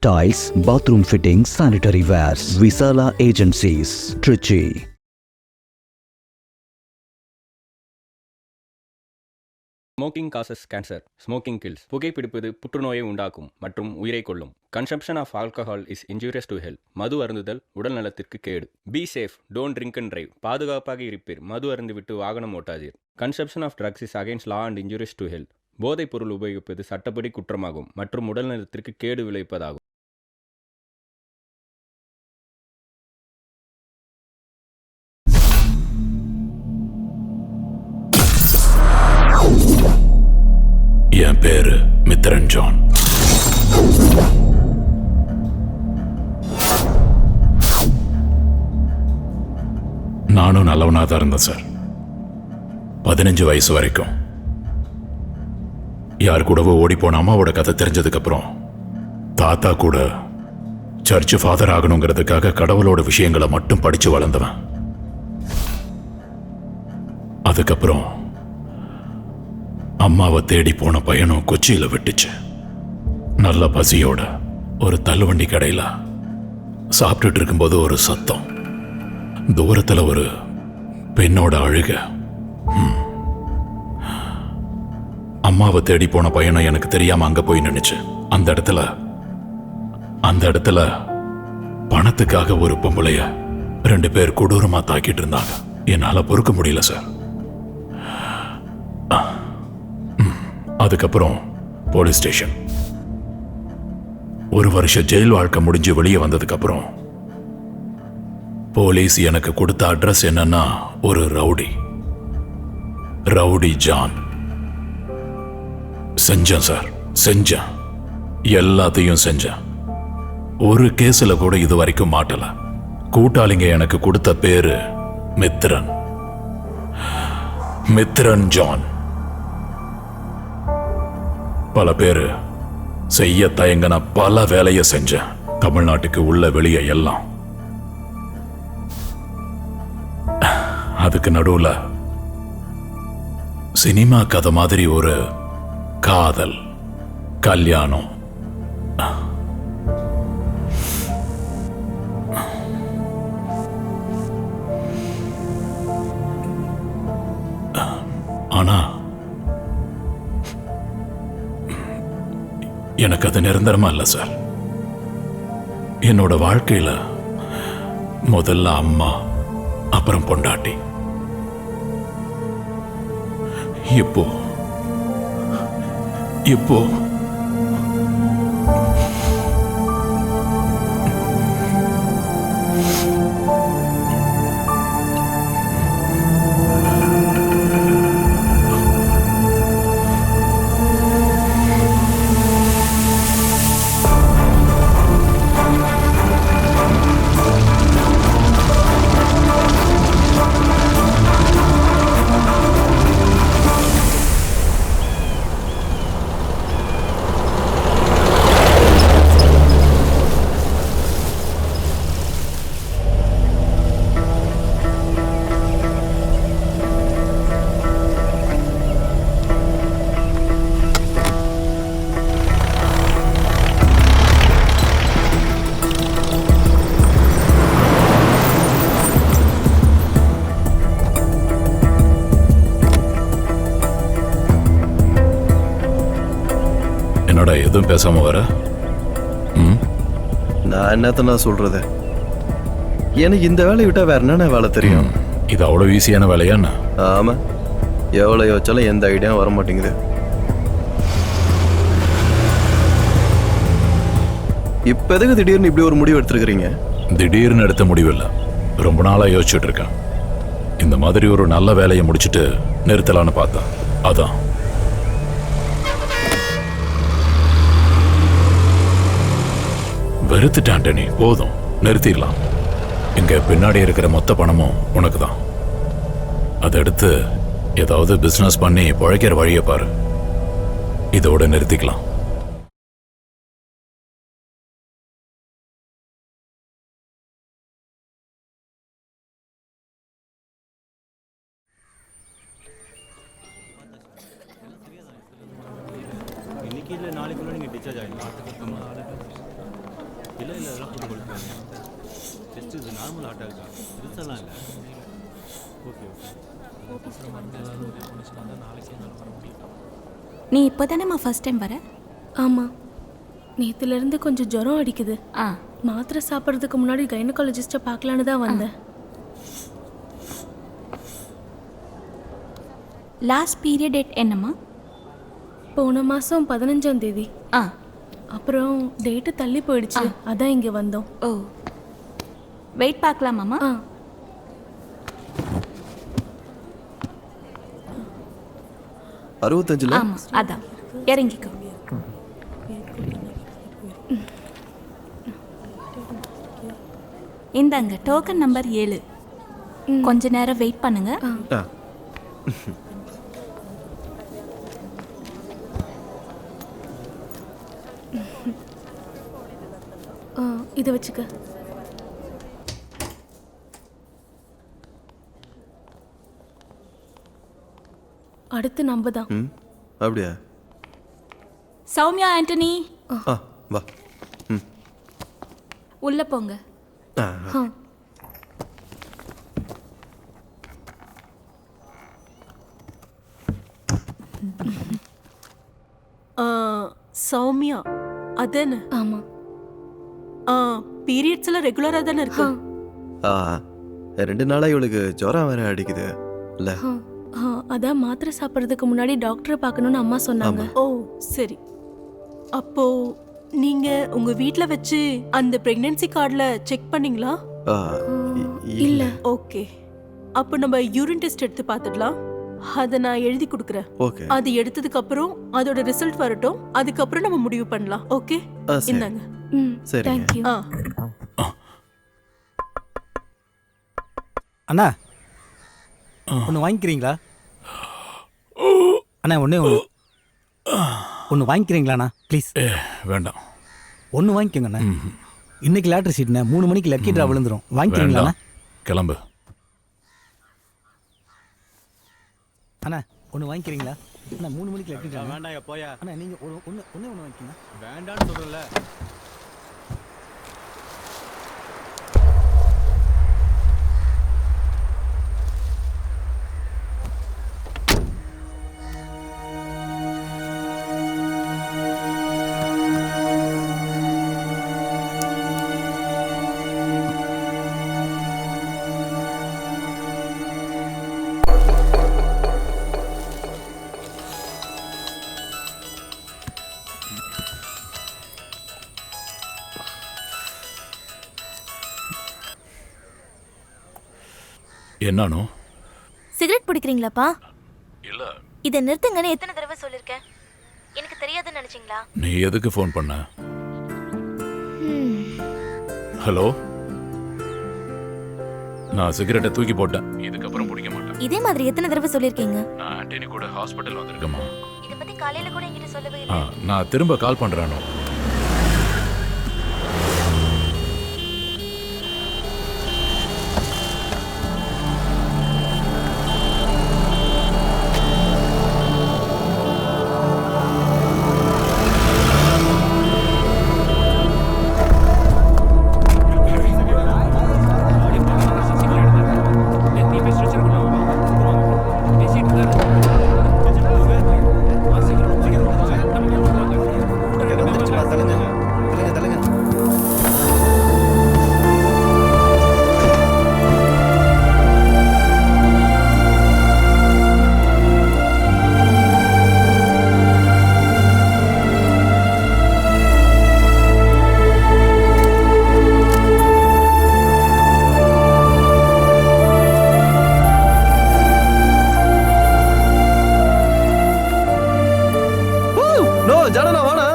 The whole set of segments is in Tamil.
Tiles, bathroom fittings, sanitary wares. Visala Agencies, Trichy. Smoking causes cancer. Smoking kills. புகைப்பிடிப்பது புற்றுநோயை உண்டாக்கும் மற்றும் உயிரை கொல்லும். Consumption of alcohol is injurious to health. மது அருந்துதல் உடல் நலத்திற்கு கேடு. Be safe, don't drink and drive. பாதுகாப்பாக இருப்பீர், மது அருந்துவிட்டு வாகனம் ஓட்டாதீர். Consumption of drugs is against law and injurious to health. போதைப் பொருள் உபயோகிப்பது சட்டப்படி குற்றமாகும் மற்றும் உடல் நலத்திற்கு கேடு விளைவிப்பதாகும். என் பேரு மித்ரன் ஜான். நானும் நல்லவனா தான் இருந்தேன் சார். 15 வயசு வரைக்கும் யார் கூடவோ ஓடி போன அம்மாவோட கதை தெரிஞ்சதுக்கு அப்புறம் தாத்தா கூட சர்ச் ஃபாதர் ஆகணுங்கிறதுக்காக கடவுளோட விஷயங்களை மட்டும் படிச்சு வளர்ந்தவன். அதுக்கப்புறம் அம்மாவை தேடி போன பையனும் கொச்சியில விட்டுச்சு. நல்ல பசியோட ஒரு தள்ளுவண்டி கடையில சாப்பிட்டுட்டு இருக்கும்போது ஒரு சத்தம். தூரத்துல ஒரு பெண்ணோட அழுக. அம்மாவை தேடி போன பையனும் எனக்கு தெரியாம அங்க போய் நின்னுச்சு. அந்த இடத்துல பணத்துக்காக ஒரு பொம்பளைய 2 பேர் கொடூரமா தாக்கிட்டு இருந்தாங்க. என்னால பொறுக்க முடியல சார். அதுக்கப்புறம் போலீஸ் ஸ்டேஷன். 1 வருஷம் ஜெயில் வாழ்க்கை முடிஞ்சு வெளியே வந்ததுக்கு அப்புறம் போலீஸ் எனக்கு கொடுத்த அட்ரஸ் என்னன்னா, ஒரு ரவுடி ஜான். செஞ்சேன் சார், செஞ்சேன், எல்லாத்தையும் செஞ்சேன். ஒரு கேஸ்ல கூட இது வரைக்கும் மாட்டல. கூட்டாளிங்க எனக்கு கொடுத்த பேரு மித்ரன் ஜான். பல பேரு செய்ய தயங்கின பல வேலையை செஞ்சேன். தமிழ்நாட்டுக்கு உள்ள வெளியே எல்லாம். அதுக்கு நடுவுல சினிமா கதை மாதிரி ஒரு காதல், கல்யாணம். ஆனா எனக்கு அது நிரந்தரமா இல்ல சார். என்னோட வாழ்க்கையில முதல்ல அம்மா, அப்புறம் பொண்டாட்டி, இப்போ என்னடா எதுவும் பேசாம வர? நான் என்னத்த சொல்றது? எனக்கு இந்த வேலையை விட்டா வேற என்ன வேலை தெரியும்? இது அவ்வளவு ஈஸியான வேலையா? ஆமா, எவ்வளவு யோசிச்சாலும் எந்த ஐடியாவும் வர மாட்டேங்குது. இப்ப எதுக்கு திடீர்னு இப்படி ஒரு முடிவு எடுத்துருக்கீங்க? திடீர்னு எடுத்த முடிவு இல்லை, ரொம்ப நாளா யோசிச்சுட்டு இருக்கேன். இந்த மாதிரி ஒரு நல்ல வேலையை முடிச்சுட்டு நிறுத்தலான்னு பார்த்தேன். அதான் வெறுத்துட்டேன் ஆண்டனி. போதும், நிறுத்திடலாம். இங்க பின்னாடி இருக்கிற மொத்த பணமும் உனக்கு தான். அதை எடுத்து ஏதாவது பிசினஸ் பண்ணி பழைக்கிற வழியை பாரு. இதோட நிறுத்திக்கலாம். இன்னைக்கு இல்லை நாளைக்குள்ள நீங்கள் டிஸ்சார்ஜ் ஆகிடலாம். நீ இப்போ தானேம்மா ஃபர்ஸ்ட் டைம் வர? ஆமாம், நேற்றுலேருந்து கொஞ்சம் ஜுரம் அடிக்குது. ஆ, மாத்திரை சாப்பிட்றதுக்கு முன்னாடி கைனகாலஜிஸ்ட்டை பார்க்கலான்னு தான் வந்தேன். லாஸ்ட் பீரியட் டேட் என்னம்மா? போன மாதம் 15ஆம் தேதி. ஆ, அப்புறம் டேட்டு தள்ளி போயிடுச்சு, அதான் இங்கே வந்தோம். ஓ, வெயிட் பார்க்கலாமாம்மா? ஆ, அறுபத்தஞ்சுல ஆமாம், அதான் இறங்கிக்கோ. இந்தாங்க டோக்கன் நம்பர் 7. கொஞ்ச நேரம் வெயிட் பண்ணுங்க. ஆ. இதை வச்சுக்க. அடுத்து நம்ம தான். ம் அப்படியா? சௌமியா ஆண்டனி, ஆ வா. ம் உள்ள போங்க. ஆ ஆ, சௌமியா அதானே? ஆமாம். பீரியட்ஸ் எல்லாம் ரெகுலரா தானே இருக்கு? ஆ 2 நாளா இவளுக்கு ஜுரம் வேற அடிக்குது இல்ல? ஆ, ஆ, அதான் மாத்திரை சாப்பிட்றதுக்கு முன்னாடி டாக்டரை பார்க்கணுன்னு அம்மா சொன்னாங்க. ஓ சரி. அப்போ நீங்க உங்க வீட்ல வச்சு அந்த பிரெக்னன்சி கார்டுல செக் பண்ணீங்களா? ஆ, இல்ல. ஓகே, அப்போ நம்ம யூரின் டெஸ்ட் எடுத்து பார்த்துடலாம். அதை நான் எழுதி கொடுக்குறேன். ஓகே. அது எடுத்ததுக்கு அப்புறம் அதோட ரிசல்ட் வரட்டும், அதுக்கப்புறம் நம்ம முடிவு பண்ணலாம். ஓகே, ஆ சரி. இந்தாங்க. ம், சரிங்க. தேங்க்யூ. அண்ணா ஒன்று வாங்கிக்கிறீங்களா? அண்ணா ஒன்று வாங்கிக்கிறீங்களாண்ணா ப்ளீஸ்? வேண்டாம். ஒன்று வாங்கிக்கோங்கண்ணா. இன்னைக்கு லேட்டர் சீட்ண்ணே, 3 மணிக்கு லக்கி ட்ரா விழுந்துரும். வாங்கிக்கிறீங்களாண்ணா? கிளம்பு. அண்ணா ஒன்று வாங்கிக்கிறீங்களா? அண்ணா 3 மணிக்கு லக்கி ட்ரா. வேண்டாம் போயா. அண்ணா நீங்கள் ஒன்று வாங்கிக்கோங்க. வேண்டான்னு சொல்கிறல. என்னானோ? சிகரெட் பிடிக்கிறீங்களாப்பா? இல்ல. இதை நிறுத்துங்கன்னு எத்தனை தடவை சொல்லிருக்கேன்? எனக்கு தெரியாதுன்னு நினைச்சீங்களா? நீ எதுக்கு ஃபோன் பண்ண? ஹலோ, நான் சிகரெட்டை தூக்கி போட்டேன். இதுக்கப்புறம் பிடிக்க மாட்டேன். இதே மாதிரி எத்தனை தடவை சொல்லிருக்கீங்க? நான் ஆண்டனி கூட ஹாஸ்பிட்டல் வந்திருக்கேம்மா. இத பத்தி காலையில கூட என்கிட்ட சொல்லவே இல்லை. நான் திரும்ப கால் பண்றேனோ. ஜானனா வாடா.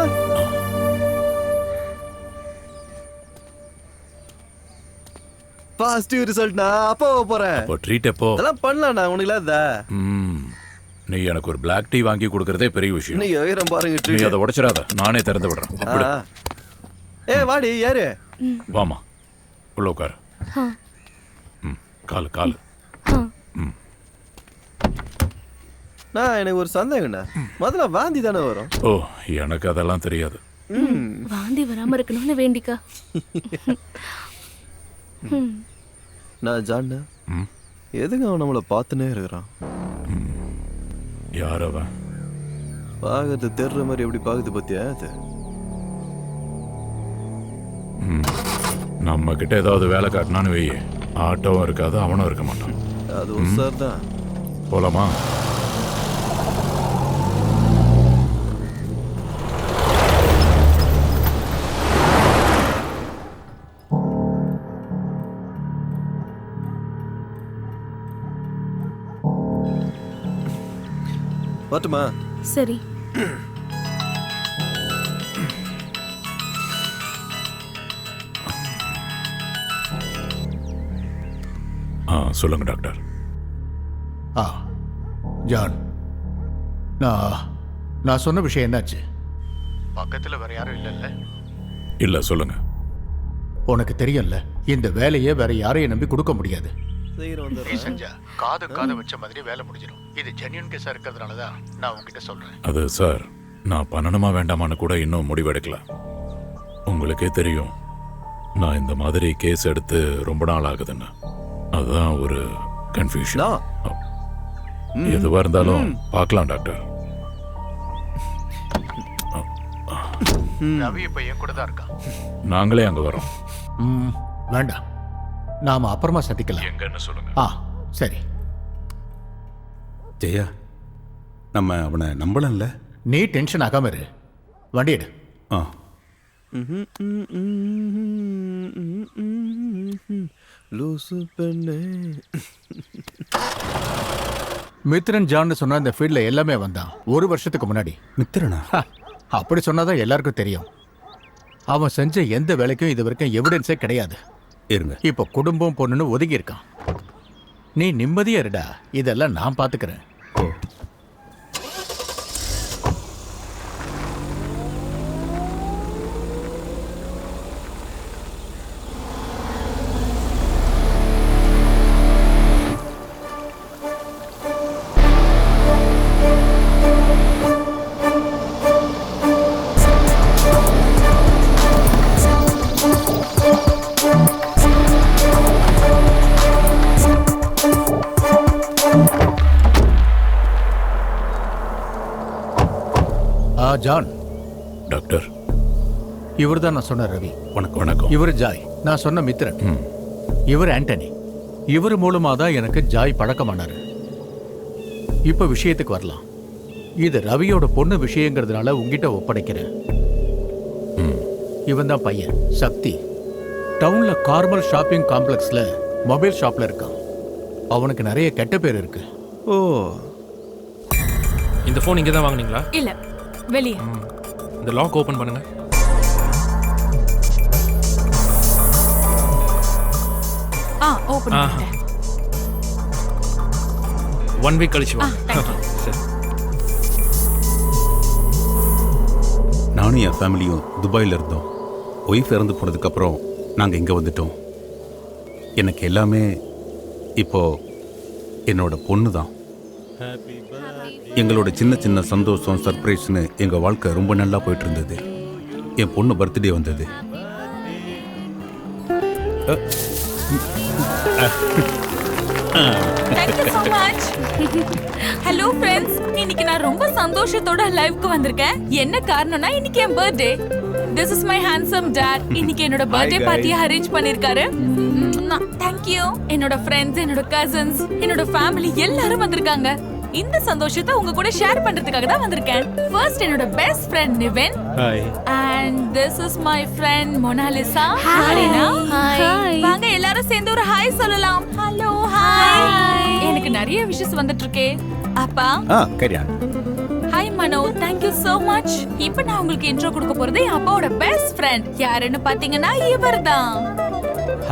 பாசிட்டிவ் ரிசல்ட்னா அப்போ போறேன். அப்போ ட்ரீட் எப்போ? அதெல்லாம் பண்ணலாம்டா, உனக்கு இல்லாத. நீ எனக்கு ஒரு பிளாக் டீ வாங்கி கொடுக்கறதே பெரிய விஷயம். நீ உயரம் பாருங்க. நீ அதை உடைச்சிடாத, நானே திறந்து விடுறேன். அப்படி. வாடி யாரு? வாமா, உள்ள உட்காரு. காலு காலு. நான் எனக்கு ஒரு சந்தேகம்டா, முதல்ல வாந்தி தானே வரும்? ஓ, எனக்கு அதெல்லாம் தெரியாது. வாந்தி வராம இருக்கணும்னு வேண்டிக்கா. நான் ஜான்ன எதுக்கு அவன் நம்மளை பார்த்துனே இருக்கிறான்? யார் அவன்? பார்க்கறது தெரியற மாதிரி எப்படி பார்க்குது பத்தியா? அது நம்ம கிட்ட ஏதாவது வேலை காட்டினான்னு வெய்ய, ஆட்டோவும் இருக்காது, அவனும் இருக்க மாட்டான். அது உசார் தான். போலாமா? வரட்டுமா? சரி. சொல்லுங்க டாக்டர். ஜான், நான் சொன்ன விஷயம் என்னாச்சு? பக்கத்தில் வேற யாரும் இல்லைல்ல? இல்ல, சொல்லுங்க. உனக்கு தெரியும்ல, இந்த வேலையை வேற யாரையும் நம்பி கொடுக்க முடியாது. நீ செஞ்சா காதை வச்ச மாதிரி வேலை முடிஞ்சிடும். இது ஜென்யூன் கேஸா இருக்கிறதுனால தான் நான் உங்ககிட்ட சொல்றேன். அது சார், நான் பண்ணணுமா வேண்டாமான்னு கூட இன்னும் முடிவெடுக்கல. உங்களுக்கே தெரியும், நான் இந்த மாதிரி கேஸ் எடுத்து ரொம்ப நாள் ஆகுதுன்னு. அதுதான் ஒரு கன்ஃபியூஷன். எதுவா இருந்தாலும் பார்க்கலாம் டாக்டர். ரவி இப்ப என் கூட தான் இருக்கான். நாங்களே அங்க வரோம். வேண்டாம், நாம அப்புறமா சந்திக்கலாம். எங்கன்னு சொல்லுங்க. சரி. ஜெயா, நம்ம அவனை நம்பலன்ல? நீ டென்ஷன் ஆகாம இரு. வண்டி எடு. மித்ரன் ஜான்னு சொன்னா இந்த ஃபீல்ட்ல எல்லாமே வந்தான் 1 வருஷத்துக்கு முன்னாடி. மித்ரனா? அப்படி சொன்னாதான் எல்லாருக்கும் தெரியும். அவன் செஞ்ச எந்த வேலைக்கும் இது வரைக்கும் எவிடன்ஸே கிடையாது. இருங்க. இப்ப குடும்பம் பொண்ணுன்னு ஒதுங்கி இருக்கான். நீ நிம்மதியா இருடா, இதெல்லாம் நான் பாத்துக்கிறேன். ஜான். டாக்டர், இவர் தான் நான் சொன்ன ரவி. வணக்கம். இவர் ஜாய், நான் சொன்ன மித்ரன். இவர் ஆண்டனி. இவர் மூலமா தான் எனக்கு ஜாய் பழக்கமானாரு. இப்ப விஷயத்துக்கு வரலாம். இது ரவியோட பொண்ணு விஷயங்கிறதுனால உங்ககிட்ட ஒப்படைக்கிறேன். இவன் தான் பையன் சக்தி. டவுன்ல கார்மல் ஷாப்பிங் காம்ப்ளெக்ஸ்ல மொபைல் ஷாப்ல இருக்கான். அவனுக்கு நிறைய கெட்ட பேர் இருக்கு. இந்த போன் இங்க தான் வாங்குனீங்களா? இல்ல, வெளியே. இந்த லாக் ஓபன் பண்ணுங்க. ஓபன் பண்ணிட்டேன். 1 வீக் கழிச்சு வா. சரி. நானும் என் ஃபேமிலியும் துபாயில் இருந்தோம். ஒய்ஃப் இறந்து போனதுக்கப்புறம் நாங்கள் இங்கே வந்துட்டோம். எனக்கு எல்லாமே இப்போ என்னோட பொண்ணு தான். எங்களோட சின்ன சின்ன சந்தோஷம், சர்ப்ரைஸ்னு எங்கள் வாழ்க்கை ரொம்ப நல்லா போயிட்டு இருந்தது. என் பொண்ணு பர்த்டே வந்தது. ஹலோ ஃப்ரெண்ட்ஸ், இன்னைக்கு நான் ரொம்ப சந்தோஷத்தோட லைவ்க்கு வந்திருக்கேன். என்ன காரணம்னா இன்னைக்கு என் birthday. This is my handsome dad. இன்னைக்கு என்னோட பர்த்டே பார்ட்டியை அரேஞ்ச் பண்ணிருக்காரு. Thank you. என்னோட ஃப்ரெண்ட்ஸ், என்னோட கசின்ஸ், என்னோட ஃபேமிலி எல்லாரும் வந்திருக்காங்க. இந்த சந்தோஷத்தை உங்க கூட ஷேர் பண்றதுக்காக தான் வந்திருக்கேன். ஃபர்ஸ்ட் என்னோட best friend Nivan. Hi. And this is my friend Monalisa. ஹாய்னா. ஹாய். வாங்க எல்லாரும் சேர்ந்து ஒரு ஹாய் சொல்லலாம். Hello, hi. எனக்கு நிறைய விஷஸ் வந்துட்டு இருக்கே. அப்பா. கரியா. Hi Mano, thank you so much. இப்போ நான் உங்களுக்கு இன்ட்ரோ கொடுக்க போறது என் அப்பாவோட பெஸ்ட் ஃப்ரெண்ட். யாருன்னு பாத்தீங்கன்னா இவர்தான்.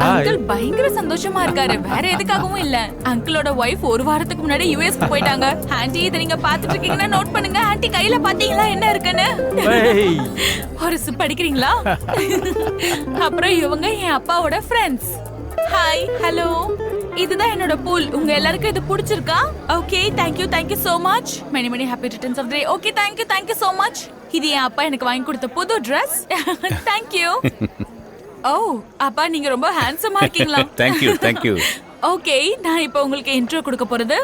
அங்கிள் பயங்கர சந்தோஷமா இருக்காரு. வேற எதுக்காகவும் இல்ல. அங்கிளோட வைஃப் 1 வாரத்துக்கு முன்னாடி யுஎஸ்க்கு போயிட்டாங்க. ஆன்ட்டி, இத நீங்க பாத்துட்டு இருக்கீங்கன்னா நோட் பண்ணுங்க. ஆன்ட்டி கையில பாத்தீங்களா என்ன இருக்குன்னு? ஒரு சிப் அடிக்கிறீங்களா? அப்புறம் இவங்க என் அப்பாவோட ஃப்ரெண்ட்ஸ். Hi, hello. இதுதான் என்னோட பூல். உங்க எல்லாருக்கும் இது பிடிச்சிருக்கா? Okay, thank you so much. Many happy returns of the day. Okay, thank you so much. இது என் அப்பா எனக்கு வாங்கி கொடுத்த புது ட்ரெஸ். தேங்க்யூ. ஓ அப்பா நீங்க ரொம்ப ஹேண்ட்ஸமா இருக்கீங்களா? தேங்க்யூ. ஓகே, நான் இப்போ உங்களுக்கு இன்ட்ரோ கொடுக்க போறது.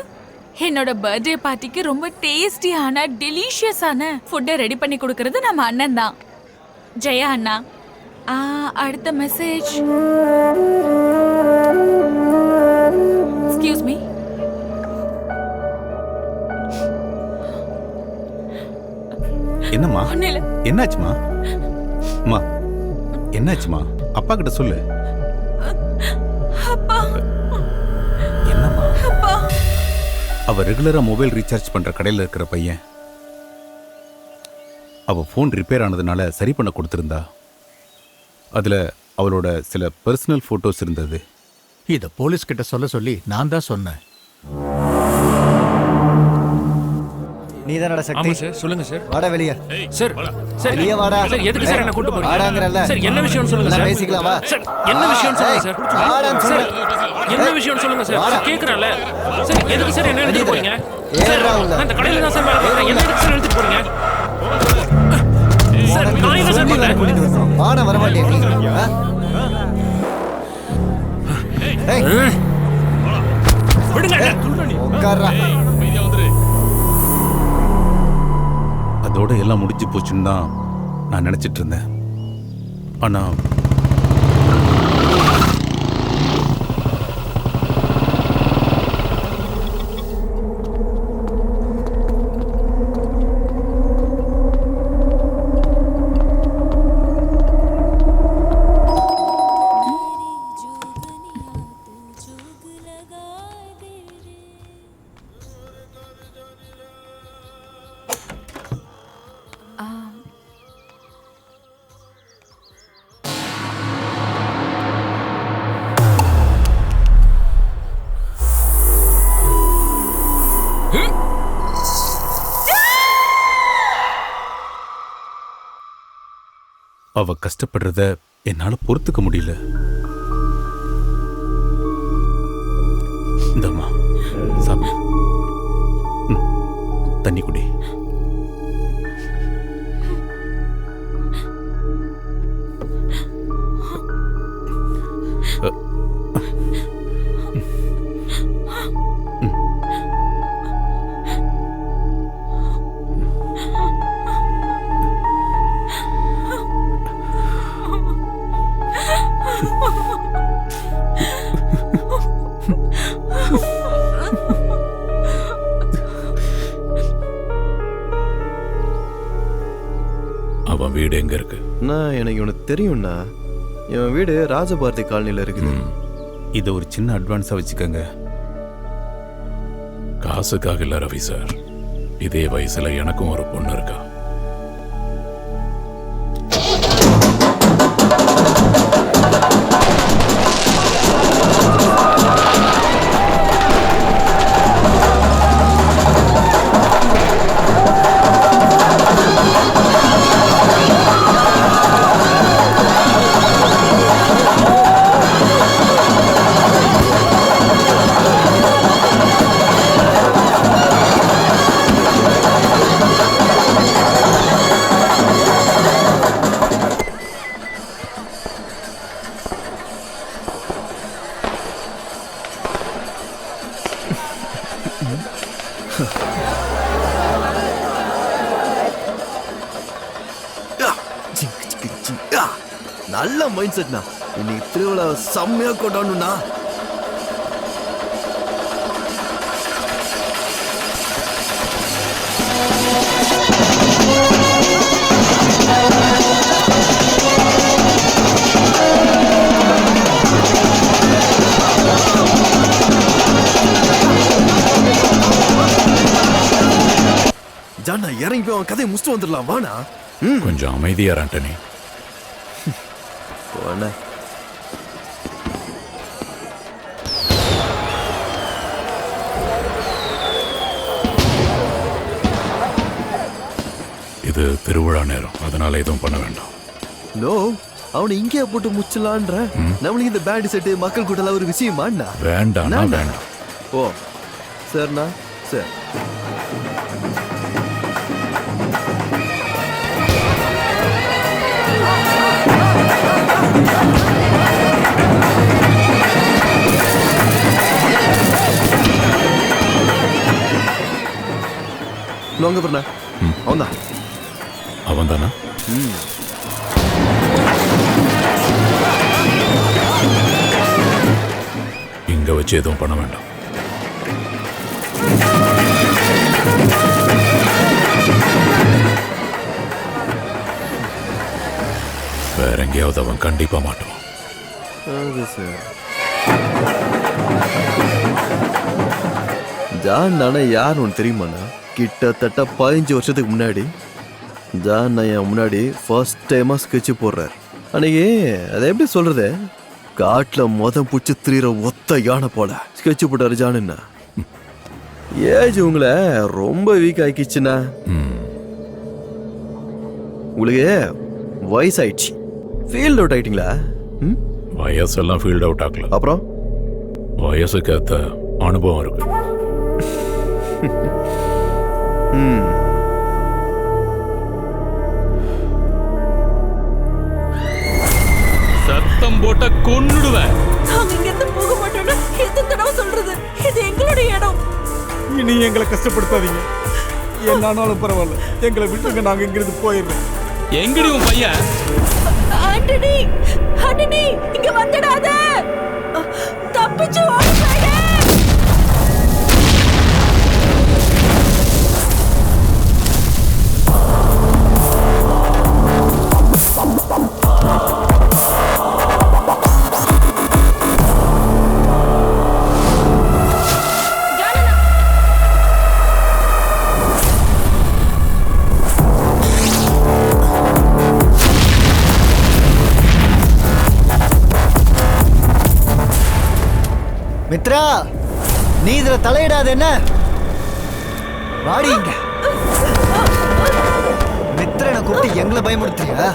என்னோட பர்த்டே பார்ட்டிக்கு ரொம்ப டேஸ்டியான டெலிஷியஸான ஃபுட்டை ரெடி பண்ணி கொடுக்கறது நம்ம அண்ணன் தான், ஜெயா அண்ணா. அடுத்த மெசேஜ். Excuse me. என்னம்மா ஒண்ணு இல்ல. என்னாச்சுமா? அம்மா என்னாச்சுமா? அப்பா கிட்ட சொல்லு. அப்பா. என்னம்மா? அப்பா. அவ ரெகுலரா மொபைல் ரீசார்ஜ் பண்ற கடையில் இருக்கிற பையன். அவ ஃபோன் ரிப்பேர் ஆனதுனால சரி பண்ண கொடுத்திருந்தா. அதுல அவளோட சில பர்சனல் போட்டோஸ் இருந்தது. இத போலீஸ் கிட்ட சொல்ல சொல்லி நான் தான் சொன்னேன். நீ தானடா சக்தி? ஆமா சார், சொல்லுங்க சார். வாடா வெளிய. சார் சார் வெளிய வாடா. சார் எதுக்கு சார் என்ன கூட்டி போறீங்க? வாடாங்கறல்ல. சார் என்ன விஷயம் சொல்லுங்க சார். பேசிக்கலாம் வா. சார் என்ன விஷயம் சொல்லுங்க சார். வாடான்னு சார் சொல்றேன். என்ன விஷயம் சொல்லுங்க சார். கேக்குறல. சார் எதுக்கு சார் என்ன எடுத்து போறீங்க? ஏறா உள்ள. அந்த கடையில தான் சார் வேலை பார்க்கறேன். என்ன எதுக்கு சார் எடுத்து போறீங்க? சார் நான் என்ன சார் பண்ணேன்? வாடா வர மாட்டேன் நீ. ஏய் விடுங்க. உட்கார்றா. அதோட எல்லாம் முடிஞ்சு போச்சுன்னு தான் நான் நினைச்சிட்டு இருந்தேன். ஆனா அவ கஷ்டப்படுறத என்னால பொறுத்துக்க முடியல. இந்தம்மா சாப்பிடு. தண்ணி குடி. அவன் வீடு எங்க இருக்கு? எனக்கு உனக்கு தெரியும்ண்ணா. என் வீடு ராஜபாரதி காலனியில் இருக்குது. இதை ஒரு சின்ன அட்வான்ஸா வச்சுக்கோங்க. காசுக்காக இல்ல ரவி சார். இதே வயசுல எனக்கும் ஒரு பொண்ணு இருக்கா. நல்ல மைண்ட் செட்னா. இன்னைக்கு திருவிழா செம்மையா கொண்டாடணும்னா. ஜானா இறங்கி போய் அவன் கதையை முடிச்சுட்டு வந்துடலாம். வானா கொஞ்சம் அமைதியா ஆண்டனி. இது திருவிழா நேரம், அதனால எதுவும் பண்ண வேண்டாம். நோ, அவனை இங்கே போட்டு முச்சலான்ற. நம்மளுக்கு இந்த பேண்ட் செட்டு மக்கள் கூட்டலாம் ஒரு விஷயமாண்ணா. வேண்டாம் வேண்டாம். ஓ சரிண்ணா, சரி. போனோங்கப்பண்ணா அவன் தான். அவன் தானா? இங்க வச்சு எதுவும் பண்ண வேண்டாம். வேற எங்கேயாவது அவன் கண்டிப்பா மாட்டுவான். ஜான் நானே யார் ஒன்று தெரியுமாண்ணா? கிட்டத்தட்ட 15 வருஷத்துக்கு முன்னாடி ஜான் என் முன்னாடி ஃபர்ஸ்ட் டைமாக ஸ்கெட்சு போடுறார். அன்னைக்கு அதை எப்படி சொல்றது, காட்டில் பூச்சி திரிகிற ஒத்த யானை போல ஸ்கெட்சு போட்டாரு ஜானுன்னா. ஏஜ் உங்களை ரொம்ப வீக் ஆக்கிச்சுண்ணா. உங்களுக்கு வயசாயிடுச்சு, ஃபீல்ட் அவுட் ஆயிட்டீங்களா? வயசெல்லாம் ஃபீல்ட் அவுட் ஆகல. அப்புறம் வயசுக்கு ஏற்ற அனுபவம் இருக்கு. சத்தம் போட்ட கொன்னுடுவேன். நாங்க இங்க இருந்து போக மாட்டோம்னு எத்தனை தடவை சொல்றது? இது எங்களுடைய இடம். இனி எங்களை கஷ்டப்படுத்தாதீங்க. என்னானாலும் பரவாயில்ல, எங்களை விட்டுங்க, நாங்க இங்கிருந்து போயிடுறோம். எங்கடி உன் பையன்? ஆண்டனி, ஆண்டனி, இங்க வந்துடாத. தப்பிச்சு ஓடிடு. மித்ரா, நீ இதுல தலையிடாத. என்ன வாடி இங்க. மித்ரனை கூப்பிட்டு எங்களை பயமுறுத்துறியா?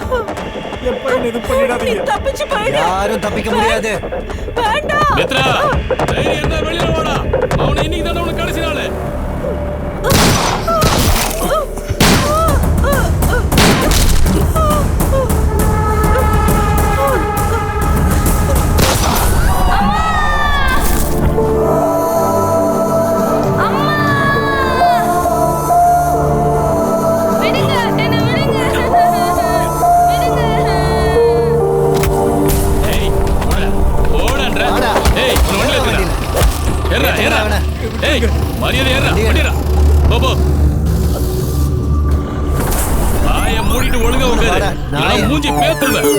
தப்பிச்சு போயிடு. யாரும் தப்பிக்க முடியாது. வேண்டாம் மித்ரா, தைரியம் இருந்தா வெளியில வாடா. அவனை இன்னைக்கு தானே உனக்கு கடைசி நாள். மரியாதை ஏறா, பண்ணிடா. போபோ, வாய மூடிட்டு ஒழுங்கா உட்காரு. நான் மூஞ்சி பேத்துருவேன்.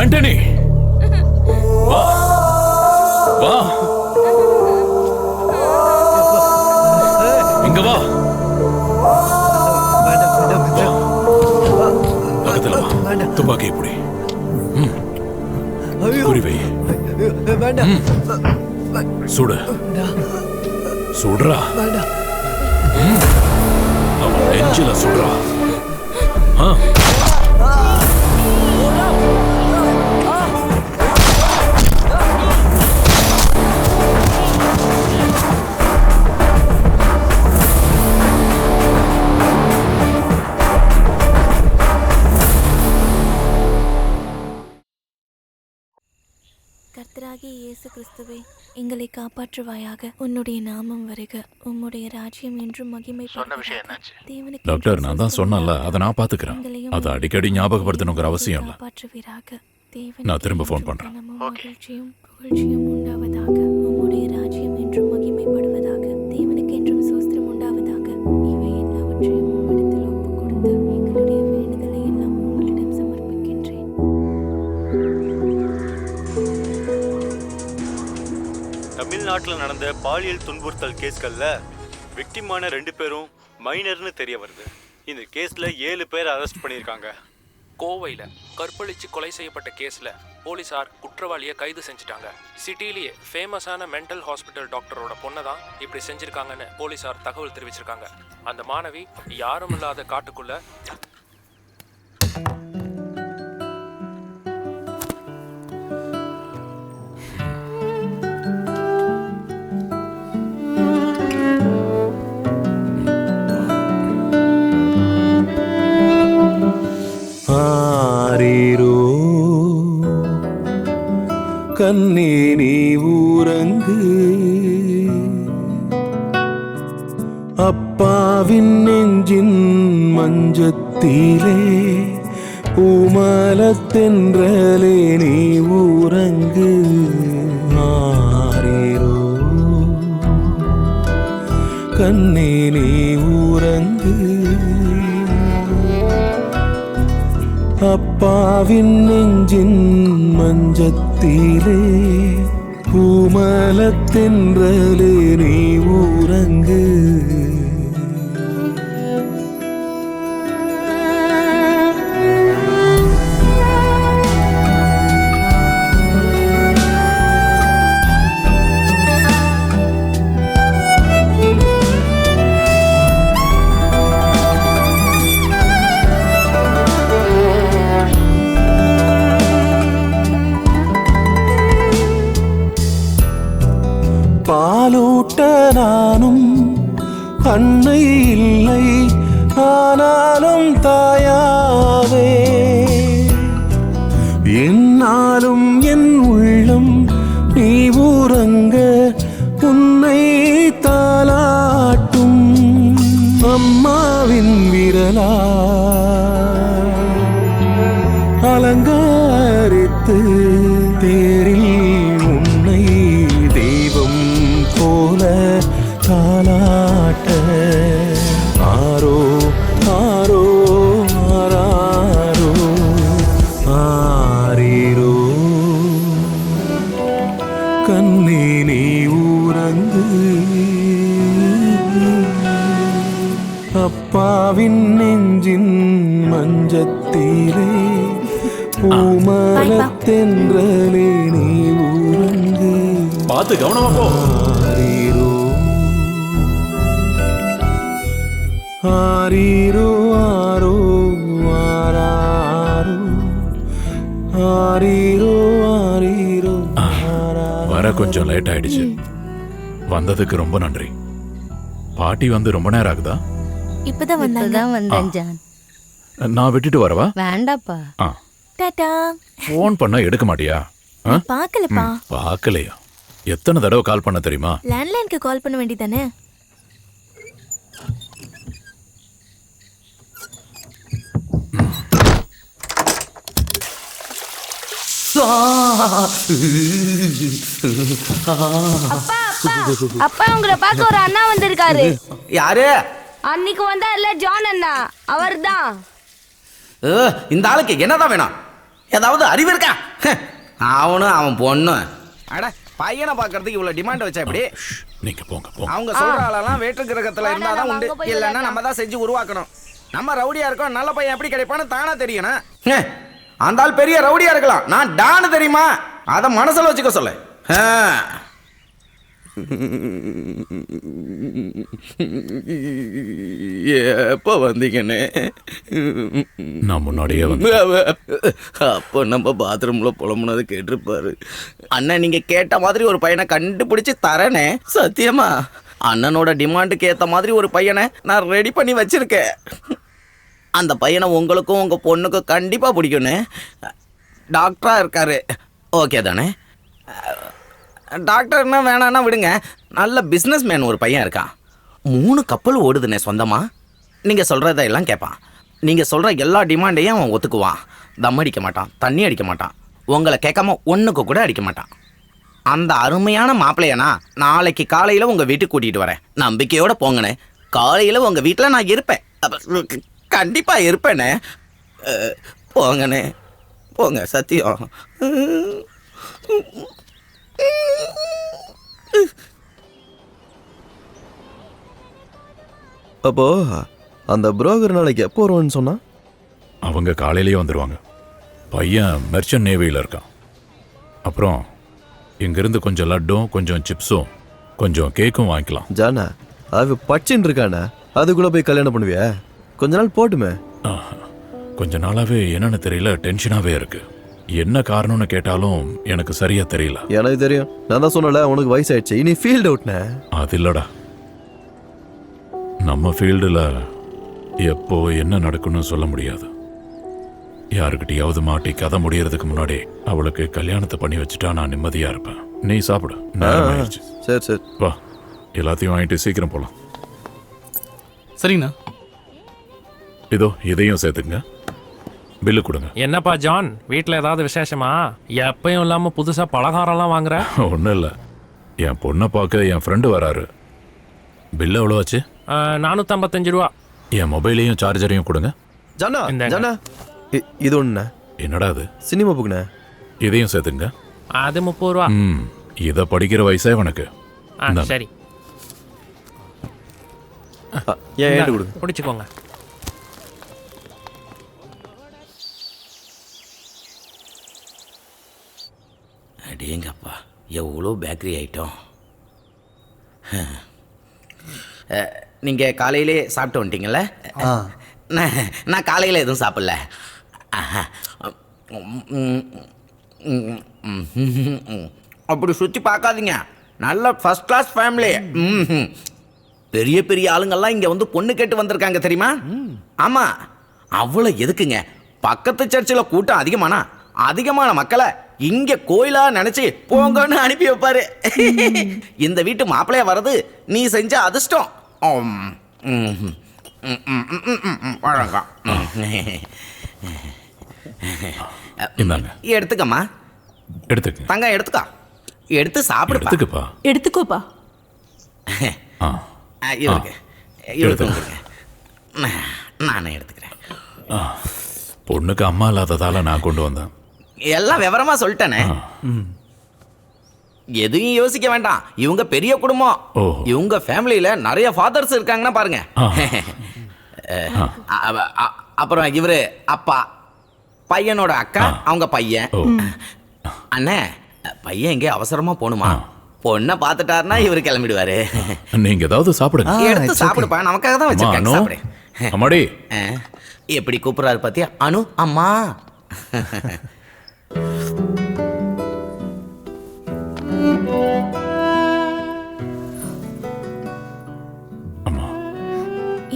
ஆண்டனி வா வா இங்க வா பக்கத்துல வா துப்பாக்கி இப்படி குறிவை சுடு சுடுறா அவன் நெஞ்சில சுடுறா கர்த்தராகிய இயேசு கிறிஸ்துவே, எங்களை காப்பாற்றுவாயாக. உன்னுடைய நாமம் வருக, உம்முடைய ராஜ்யம் என்றும் மகிமை. சொன்ன விஷயம் என்னாச்சு? டாக்டர், நான் தான் சொன்னேன்ல, அதை நான் பாத்துக்கிறேன். அதை அடிக்கடி ஞாபகப்படுத்தணுங்கிற அவசியம் இல்லை. காப்பாற்றுவீராக. நான் திரும்ப ஃபோன் பண்றேன். மகிழ்ச்சியும் புகழ்ச்சியும் உண்டாவதாக. உம்முடைய ராஜ்யம் என்றும் மகிமைப்படுவதாக. தேவனுக்கு என்றும் சோஸ்திரம் உண்டாவதாக. இவை எல்லாவற்றையும் உம்மிடத்தில் ஒப்புக் கொடுத்து எங்களுடைய வேண்டுதலை எல்லாம் உங்களிடம் சமர்ப்பிக்கின்றேன். தமிழ்நாட்டில் நடந்த பாலியல் துன்புறுத்தல் கேஸ்களில் விக்டிமான 2 பேரும் மைனர்னு தெரிய வருது. இந்த கேஸில் 7 பேர் அரெஸ்ட் பண்ணியிருக்காங்க. கோவையில் கற்பழிச்சு கொலை செய்யப்பட்ட கேஸில் போலீஸார் குற்றவாளியை கைது செஞ்சுட்டாங்க. சிட்டிலேயே ஃபேமஸான மென்டல் ஹாஸ்பிட்டல் டாக்டரோட பொண்ணை தான் இப்படி செஞ்சுருக்காங்கன்னு போலீஸார் தகவல் தெரிவிச்சிருக்காங்க. அந்த மாணவி யாரும் இல்லாத காட்டுக்குள்ள கண்ணே நீ ஊரங்கு, அப்பாவின் நெஞ்சின் மஞ்சத்திலே பூமலத்தென்றலே நீ ஊரங்கு. ஆரீரோ கண்ணே நீ ஊரங்கு, அப்பாவின் நெஞ்சின் மஞ்சத்திலே பூமலத்தென்றலே நீ ஊரங்கு. பாலூட்ட நானும் அன்னை இல்லை, ஆனாலும் தாயாவே என்னாலும் என் உள்ளம் நீ ஊரங்க உன்னை தாலாட்டும். அம்மாவின் விரலா அலங்காரித்து தேரில் உன்னை தெய்வம் போல தாலாட்ட. ஆரோ ஆரோ ஆராரோ ஆரீரோ கண்ணே நீ ஊரங்கு, அப்பாவின் நெஞ்சின் மஞ்சத்திலே பூமலத்தென்றலே நீ ஊரங்கு. பார்த்து கவனமா போ. ஆரீரோ ஆரீரோ ஆரோ ஆராரோ ஆரீரோ ஆரீரோ. வர கொஞ்சம் லேட் ஆயிடுச்சு. வந்ததுக்கு ரொம்ப நன்றி. பாட்டி வந்து ரொம்ப நேரம் ஆகுதா? இப்பதான் வந்தேன் ஜான். நான் விட்டுட்டு வரவா? வேண்டாப்பா. டாடா. ஃபோன் பண்ணா எடுக்க மாட்டியா? பார்க்கலப்பா. பார்க்கலையா? எத்தனை தடவை கால் பண்ண தெரியுமா? லேண்ட்லைனுக்கு கால் பண்ண வேண்டியதானே? அப்பா உங்களை பார்க்க ஒரு அண்ணா வந்திருக்காரு. யாரு? அன்னைக்கு வந்தா இல்ல ஜான் அண்ணா, அவர்தான். இந்த ஆளுக்கு என்னதான் வேணும்? ஏதாவது அறிவு இருக்கா? அவனும் அவன் பொண்ணும். அட பையனை பார்க்கறதுக்கு இவ்வளவு டிமாண்ட் வச்சா எப்படி? நீங்க போங்க போங்க. அவங்க சொல்ற ஆளெல்லாம் வேற்று கிரகத்துல இருந்தாதான் உண்டு, இல்லைன்னா நம்ம தான் செஞ்சு உருவாக்கணும். நம்ம ரவுடியா இருக்கோம், நல்ல பையன் எப்படி கிடைப்பான்னு தானா தெரியணும். அந்த ஆள் பெரிய ரவுடியா இருக்கலாம், நான் டான்னு தெரியுமா? அதை மனசுல வச்சுக்க சொல்லு. எப்போ வந்தீங்கன்னு? நான் முன்னாடியே வந்து. அப்போ நம்ம பாத்ரூம்ல புலம்புனது கேட்டிருப்பாரு. அண்ணன் நீங்க கேட்ட மாதிரி ஒரு பையனை கண்டுபிடிச்சு தரேனே, சத்தியமா. அண்ணனோட டிமாண்டுக்கு ஏத்த மாதிரி ஒரு பையனை நான் ரெடி பண்ணி வச்சிருக்கேன். அந்த பையனை உங்களுக்கும் உங்க பொண்ணுக்கும் கண்டிப்பா பிடிக்கும்னு. டாக்டரா இருக்காரு, ஓகே தானே? டாக்டர்னா வேணான்னா விடுங்க, நல்ல பிஸ்னஸ் மேன் ஒரு பையன் இருக்கான். 3 கப்பல் ஓடுதுண்ணே சொந்தமா. நீங்கள் சொல்கிறதெல்லாம் கேட்பான். நீங்கள் சொல்கிற எல்லா டிமாண்டையும் அவன் ஒத்துக்குவான். தம் அடிக்க மாட்டான், தண்ணி அடிக்க மாட்டான், உங்களை கேட்காம ஒன்றுக்கு கூட அடிக்க மாட்டான். அந்த அருமையான மாப்பிள்ளையனா நாளைக்கு காலையில் உங்கள் வீட்டுக்கு கூட்டிகிட்டு வரேன். நம்பிக்கையோடு போங்கண்ணே. காலையில் உங்கள் வீட்டில் நான் இருப்பேன், கண்டிப்பாக இருப்பேண்ணே. போங்கண்ணே போங்க, சத்தியம். அப்போ அந்த புரோக்கர் நாளைக்கு எப்போ வருவான்னு சொன்னா? அவங்க காலையிலேயே வந்துடுவாங்க. பையன் மெர்ச்சன்ட் நேவியில் இருக்கான். அப்புறம் இங்கிருந்து கொஞ்சம் லட்டும், கொஞ்சம் சிப்ஸும், கொஞ்சம் கேக்கும் வாங்கிக்கலாம். ஜானா, அவ பச்சின்னு இருக்கானா? அதுக்குள்ள போய் கல்யாணம் பண்ணுவியா? கொஞ்ச நாள் போட்டுமே. கொஞ்ச நாளாவே என்னன்னு தெரியல, டென்ஷனாகவே இருக்கு. என்ன காரணம்னு கேட்டாலும் எனக்கு சரியா தெரியல. எனக்கு தெரியும், நான் தான் சொன்னல உனக்கு வயசாயிடுச்சு, இனி ஃபீல்ட் அவுட்னே. அது இல்லடா, நம்ம ஃபீல்டில் எப்போ என்ன நடக்குன்னு சொல்ல முடியாது. யாருக்கிட்டையாவது மாட்டி கதை முடியறதுக்கு முன்னாடி அவளுக்கு கல்யாணத்தை பண்ணி வச்சுட்டா நான் நிம்மதியா இருப்பேன். நீ சாப்பிடு, நேரம் ஆயிடுச்சு. சரி சரி வா, எல்லாத்தையும் வாங்கிட்டு சீக்கிரம் போலாம். சரிங்கண்ணா. இதோ இதையும் சேர்த்துங்க, பில்லு கொடுங்க. என்னப்பா ஜான், வீட்டில் ஏதாவது விசேஷமா? எப்பயும் இல்லாமல் புதுசாக பலகாரம்லாம் வாங்குற? ஒன்றும் இல்லை, என் பொண்ணை பார்க்க என் ஃப்ரெண்டு வராரு. பில்லு எவ்வளோ ஆச்சு? 455 ரூபா. என் மொபைலையும் சார்ஜரையும் கொடுங்க. ஜானா ஜானா, இது ஒண்ணு. என்னடா அது? சினிமா புக்னே. இதையும் சேர்த்துங்க. அது 30 ரூபா. இதை படிக்கிற வயசே உனக்கு. சரி, ஏன் கொடுங்க, பிடிச்சிக்கோங்க. அடேங்கப்பா, எவ்வளோ பேக்கரி ஐட்டம். நீங்கள் காலையிலே சாப்பிட்டு வந்துட்டீங்கல்ல? நான் காலையில் எதுவும் சாப்பிடல. அப்படி சுற்றி பார்க்காதீங்க, நல்ல ஃபர்ஸ்ட் கிளாஸ் ஃபேமிலி. பெரிய பெரிய ஆளுங்கள்லாம் இங்கே வந்து பொண்ணு கேட்டு வந்திருக்காங்க தெரியுமா? ஆமாம், அவ்வளோ எதுக்குங்க? பக்கத்து சர்ச்சில் கூட்டம் அதிகமான மக்களை இங்க கோயிலா நினைச்சு போங்கன்னு அனுப்பி வைப்பாரு. இந்த வீட்டு மாப்பிள்ளையா வர்றது நீ செஞ்ச அதிர்ஷ்டம். எடுத்துக்கம்மா, எடுத்துக்க. தங்கம் எடுத்துக்கோ, எடுத்து சாப்பிடுப்பா. எடுத்துக்கோப்பா. நானே எடுத்துக்கிறேன். பொண்ணுக்கு அம்மா இல்லாததால நான் கொண்டு வந்தேன். எல்லாம் விவரமா சொல்லிட்டேனே, எதுவும் யோசிக்க வேண்டாம். இவங்க பெரிய குடும்பம், இவங்க ஃபேமிலியில நிறைய ஃபாதர்ஸ் இருக்காங்கன்னா பாருங்க. அப்புறம் இவரு அப்பா, பையனோட அக்கா, அவங்க பையன். அண்ணே, பையன் எங்கே அவசரமா போகணுமா? பொண்ணை பார்த்துட்டாருன்னா இவரு கிளம்பிடுவாரு. நீங்க ஏதாவது சாப்பிடுங்க. எடுத்து சாப்பிடுப்பா, நமக்காக தான் வச்சிருக்கேன், சாப்பிடு. அம்மாடி, எப்படி கூப்பிடுறாரு பாத்தியா? அனு அம்மா.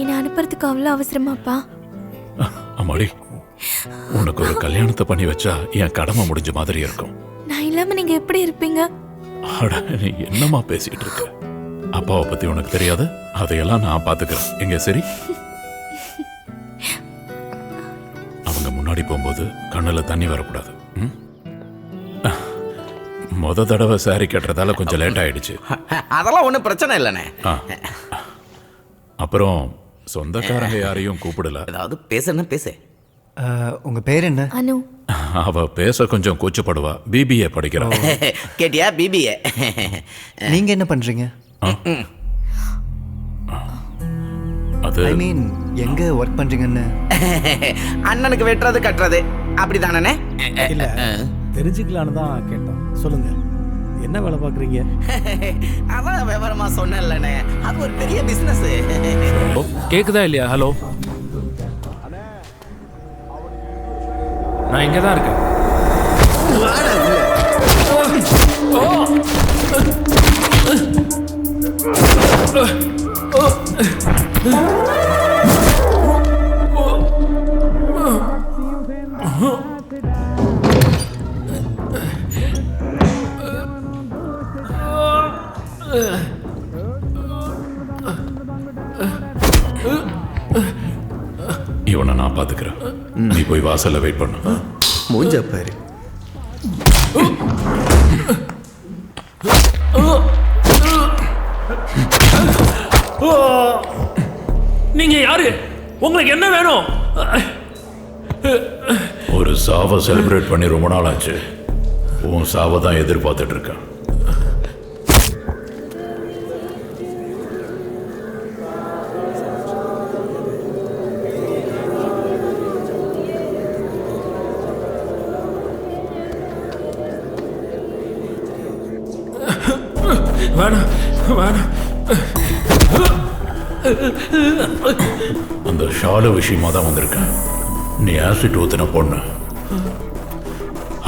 என்ன அனுப்புறதுக்கு அவ்வளோ அவசரமாப்பா? அம்மாடி, உனக்கு ஒரு கல்யாணத்தை பண்ணி வச்சா என் கடமை முடிஞ்ச மாதிரி இருக்கும். நான் இல்லாம நீங்க எப்படி இருப்பீங்க? அட, நீ என்னமா பேசிட்டு இருக்க? அப்பாவை பத்தி உனக்கு தெரியாது, அதையெல்லாம் நான் பாத்துக்கிறேன். எங்க சரி, அவங்க முன்னாடி போகும்போது கண்ணுல தண்ணி வரக்கூடாது. முத தடவை சாரி கட்டுறதால கொஞ்சம் லேட் ஆயிடுச்சு. அதெல்லாம் ஒன்றும் பிரச்சனை இல்லைண்ணே. அப்புறம் சொந்தக்காரங்க யாரையும் கூப்பிடல. ஏதாவது பேசுன்னு பேசு. உங்க பேர் என்ன? அனு. அவ பேச கொஞ்சம் கூச்சப்படுவா. பிபிஏ படிக்கிறா. கேட்டியா? பிபிஏ. நீங்க என்ன பண்றீங்க? அது ஐ மீன் எங்க ஒர்க் பண்றீங்கன்னு. அண்ணனுக்கு வெட்டுறது கட்டுறது அப்படிதானே? இல்ல தெரிஞ்சுக்கலான்னு தான் கேட்டோம். சொல்லுங்க, என்ன வேலை பார்க்குறீங்க? அதான் விவரமா சொன்னேன்லண்ணே, அது ஒரு பெரிய பிசினஸ். கேக்குதா இல்லையா? ஹலோ, நான் இங்கே தான் இருக்கேன். இவனை நான் பாத்துக்கிறேன். நீ போய் வாசல்ல வெயிட் பண்ணு. மூஞ்ச பாரு. நீங்க யாரு? உங்களுக்கு என்ன வேணும்? ஒரு சாவை செலிப்ரேட் பண்ணி ரொம்ப நாள் ஆச்சு. உன் சாவை தான் எதிர்பார்த்துட்டு இருக்கேன். வேணாம் வேணாம். அந்த ஷாலு விஷயமா தான் வந்திருக்கேன். நீ ஆசிட் ஊத்தின பொண்ணு,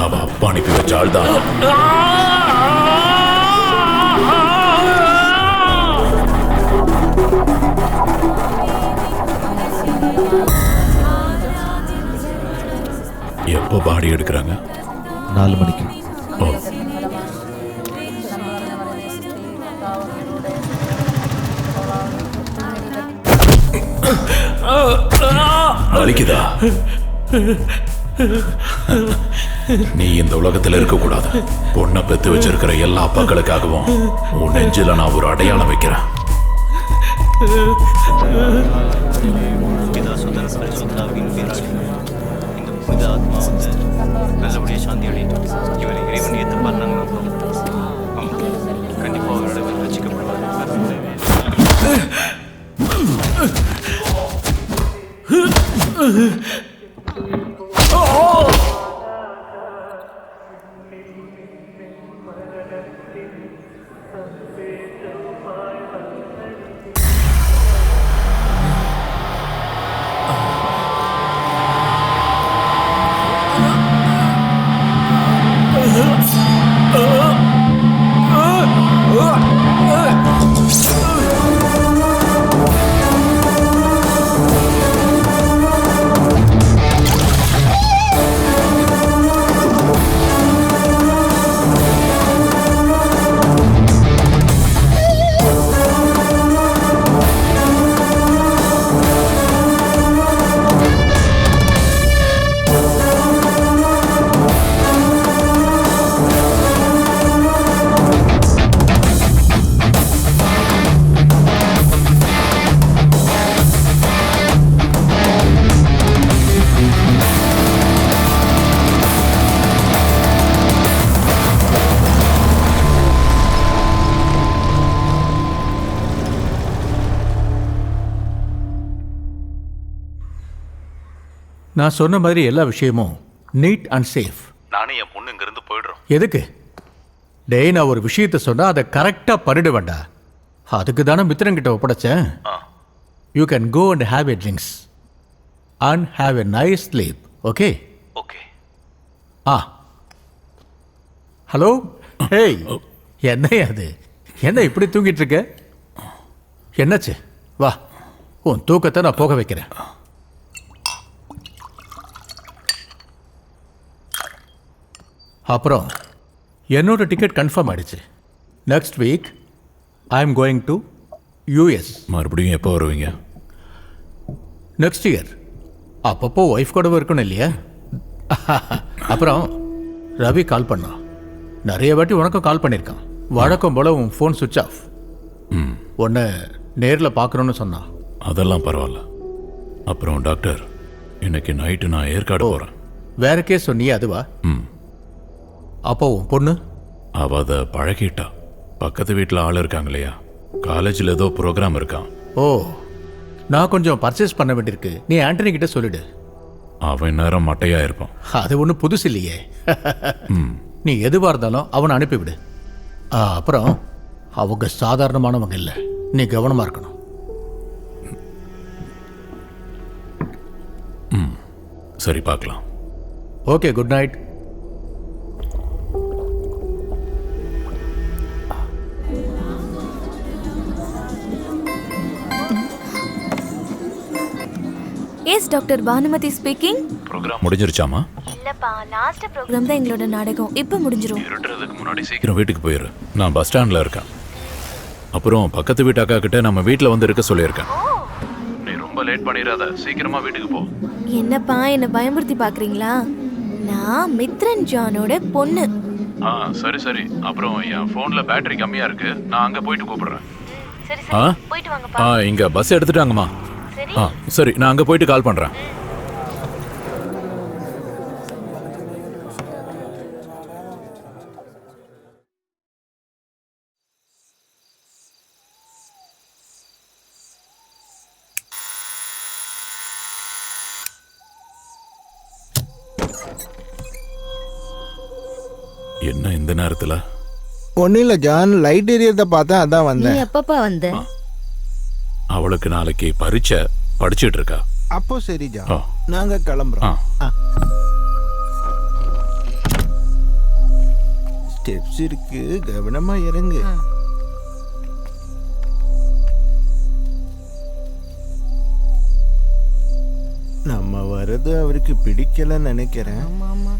அவ அப்பா அனுப்பி வச்ச ஆள் தான். எப்போ பாடி எடுக்கிறாங்க? 4 மணிக்கு. ஓ, வலிக்குதா? நீ இந்த உலகத்தில் இருக்கக்கூடாது. பொண்ணை பெத்து வச்சிருக்கிற எல்லா அப்பாக்களுக்காகவும் உன் நெஞ்சில நான் ஒரு அடையாளம் வைக்கிறேன். நல்லபடியாக சாந்தி அடையட்டும். இவரை இறைவன் ஏற்று பண்ணாங்க. கண்டிப்பாக அவரோட ரசிக்கப்படுவார். நான் சொன்ன மாதிரி எல்லா விஷயமும் நீட் அண்ட் சேஃப். நானும் என் பொண்ணு இங்கிருந்து போயிடுறோம். எதுக்கு? டேய், நான் ஒரு விஷயத்தை சொன்னால் அதை கரெக்டாக பண்ணிட வேண்டாம். அதுக்கு தானே மித்திரங்கிட்ட ஒப்படைச்சேன். You can go and have a drinks and have a nice sleep. Okay? Okay. Hello. Hey, என்ன அது? என்ன இப்படி தூங்கிட்டு இருக்க? என்னாச்சு? வா, உன் தூக்கத்தை நான் போக வைக்கிறேன். அப்புறம் என்னோட டிக்கெட் கன்ஃபார்ம் ஆயிடுச்சு. Next week I am going to US. மறுபடியும் எப்போ வருவீங்க? Next year. அப்பப்போ ஒய்ஃப் கூட இருக்கணும் இல்லையா? அப்புறம் ரவி கால் பண்ணான். நிறைய வாட்டி உனக்கும் கால் பண்ணியிருக்கான். வழக்கம் போல உன் ஃபோன் சுவிட்ச் ஆஃப். உன்னை நேரில் பார்க்கணுன்னு சொன்னான். அதெல்லாம் பரவாயில்ல. அப்புறம் டாக்டர், இன்னைக்கு நைட்டு நான் ஏற்காடு போகிறேன். வேற கேஸ் சொன்னியே அதுவா? அப்போ உன் பொண்ணு? அவ அதை பழகிட்டா. பக்கத்து வீட்டில் ஆள் இருக்காங்க இல்லையா, காலேஜில் ஏதோ ப்ரோக்ராம் இருக்கான். ஓ, நான் கொஞ்சம் பர்ச்சேஸ் பண்ண வேண்டியிருக்கு. நீ ஆண்டனி கிட்ட சொல்லிடு. அவன் நேரம் மட்டையா இருப்பான். அது ஒன்றும் புதுசு இல்லையே. நீ எதுவாக இருந்தாலும் அவனை அனுப்பிவிடு. அப்புறம் அவங்க சாதாரணமானவங்க இல்லை, நீ கவனமாக இருக்கணும். சரி, பார்க்கலாம். Okay, good night. Yes doctor Bhanumathi speaking. Programme முடிஞ்சிருச்சாமா? இல்லப்பா, லாஸ்ட் ப்ரோக்ராம் தான் எங்களோட நாடகம். இப்போ முடிஞ்சிரும். இருட்டுறதுக்கு முன்னாடி சீக்கிரம் வீட்டுக்கு போயிரு. நான் பஸ் ஸ்டாண்டில் இருக்கேன். அப்புறம் பக்கத்து வீட்டு அக்கா கிட்ட நம்ம வீட்டில் வந்து இருக்க சொல்லியிருக்கேன். நீ ரொம்ப லேட் பண்ணிடாத, சீக்கிரமா வீட்டுக்கு போ. என்னப்பா, என்ன பயமுறுத்தி பாக்குறீங்களா? நான் மித்ரன் ஜானோட பொண்ணு. சரி சரி. அப்புறம் என் ஃபோன்ல பேட்டரி கம்மியா இருக்கு, நான் அங்க போயிட்டு கூப்பிடுறேன். சரி சரி, போயிட்டு வாங்கப்பா. இங்க பஸ் எடுத்துட்டாங்கம்மா. சரி, நான் அங்க போயிட்டு கால் பண்றேன். என்ன இந்த நேரத்துல? ஒன்னும் இல்ல ஜான், லைட் எரியறத பார்த்தேன், அதான் வந்தேன். நீ எப்பப்பா வந்த? அவளுக்கு நாளைக்கு பரீட்சை, படிச்சிட்டு இருக்கா. அப்போ சரி ஜான், நாங்க கிளம்புறோம். ஸ்டெப்ஸ் இருக்கு, கவனமா இறங்கு. நம்ம வர்றது அவருக்கு பிடிக்கலன்னு நினைக்கிறேன். ஆமா.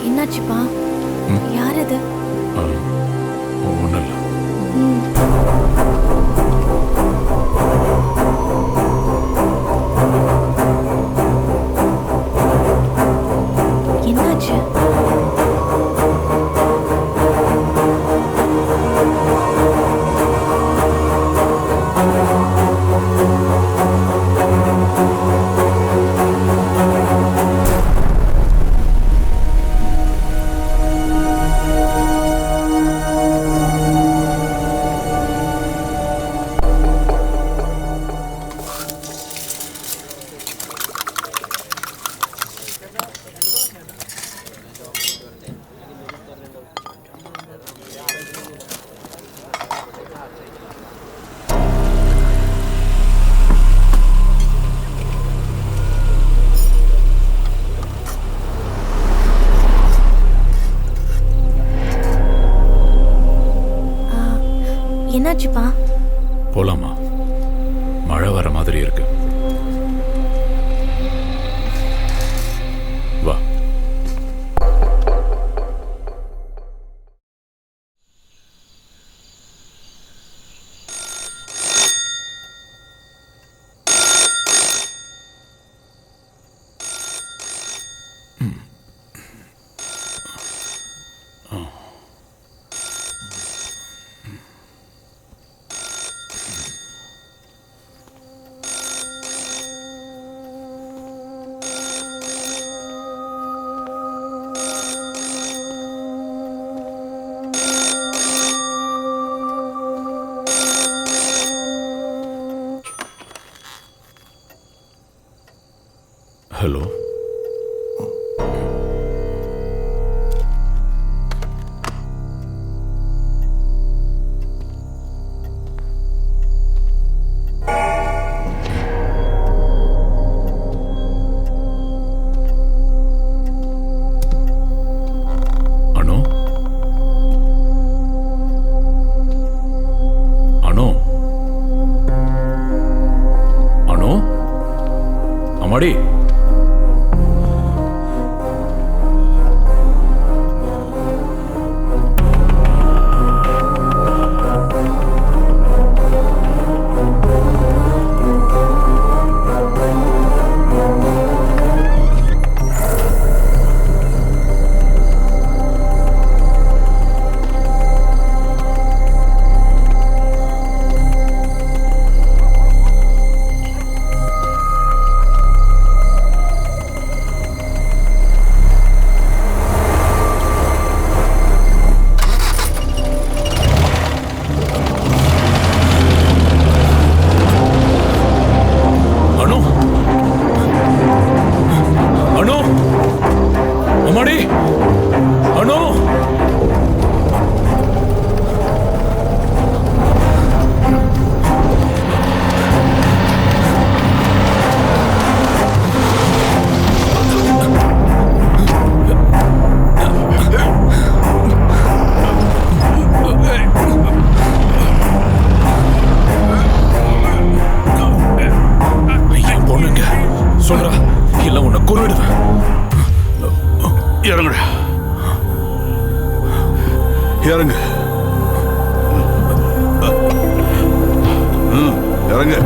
என்னாச்சுப்பா? யார் அது? ஒன்றும் இல்லை. என்னாச்சு? என்னாச்சுப்பா? போலாமா? மழை வர மாதிரி இருக்கு. வா. ஹலோ அம்மாடி சொல்றா இல்ல உன்னை கொன்னுடுவேன். இறங்குடா, இறங்கு, இறங்கு,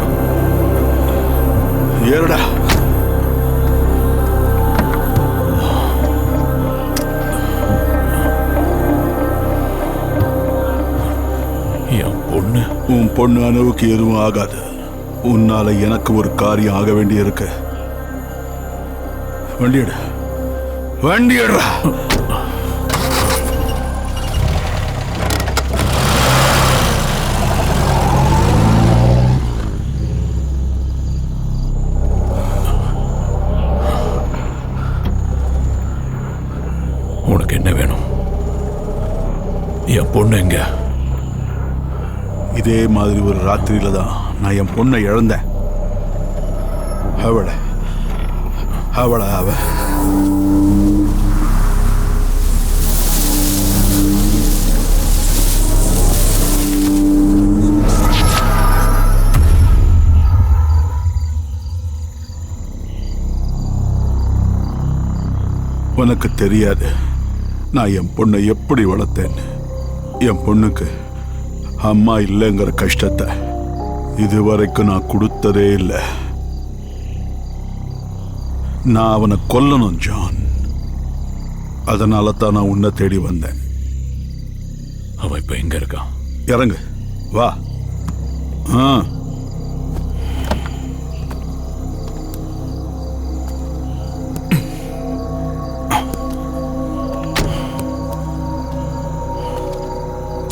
ஏறுடா. என் பொண்ணு, உன் பொண்ணு அணுவுக்கு எதுவும் ஆகாது. உன்னால எனக்கு ஒரு காரியம் ஆக வேண்டி இருக்கு. வண்டியடா, வண்டியடா. உனக்கு என்ன வேணும்? என் பொண்ணு எங்க? இதே மாதிரி ஒரு ராத்திரியில தான் நான் என் பொண்ணை இழந்தேன். அவளை உனக்கு தெரியாது நான் என் பொண்ணை எப்படி வளர்த்தேன்னு. என் பொண்ணுக்கு அம்மா இல்லைங்கிற கஷ்டத்தை இதுவரைக்கும் நான் கொடுத்ததே இல்லை. நான் அவனை கொல்லணும் ஜான். அதனால தான் நான் உன்னை தேடி வந்தேன். அவன் இப்ப எங்க இருக்கான்? இறங்கு, வா.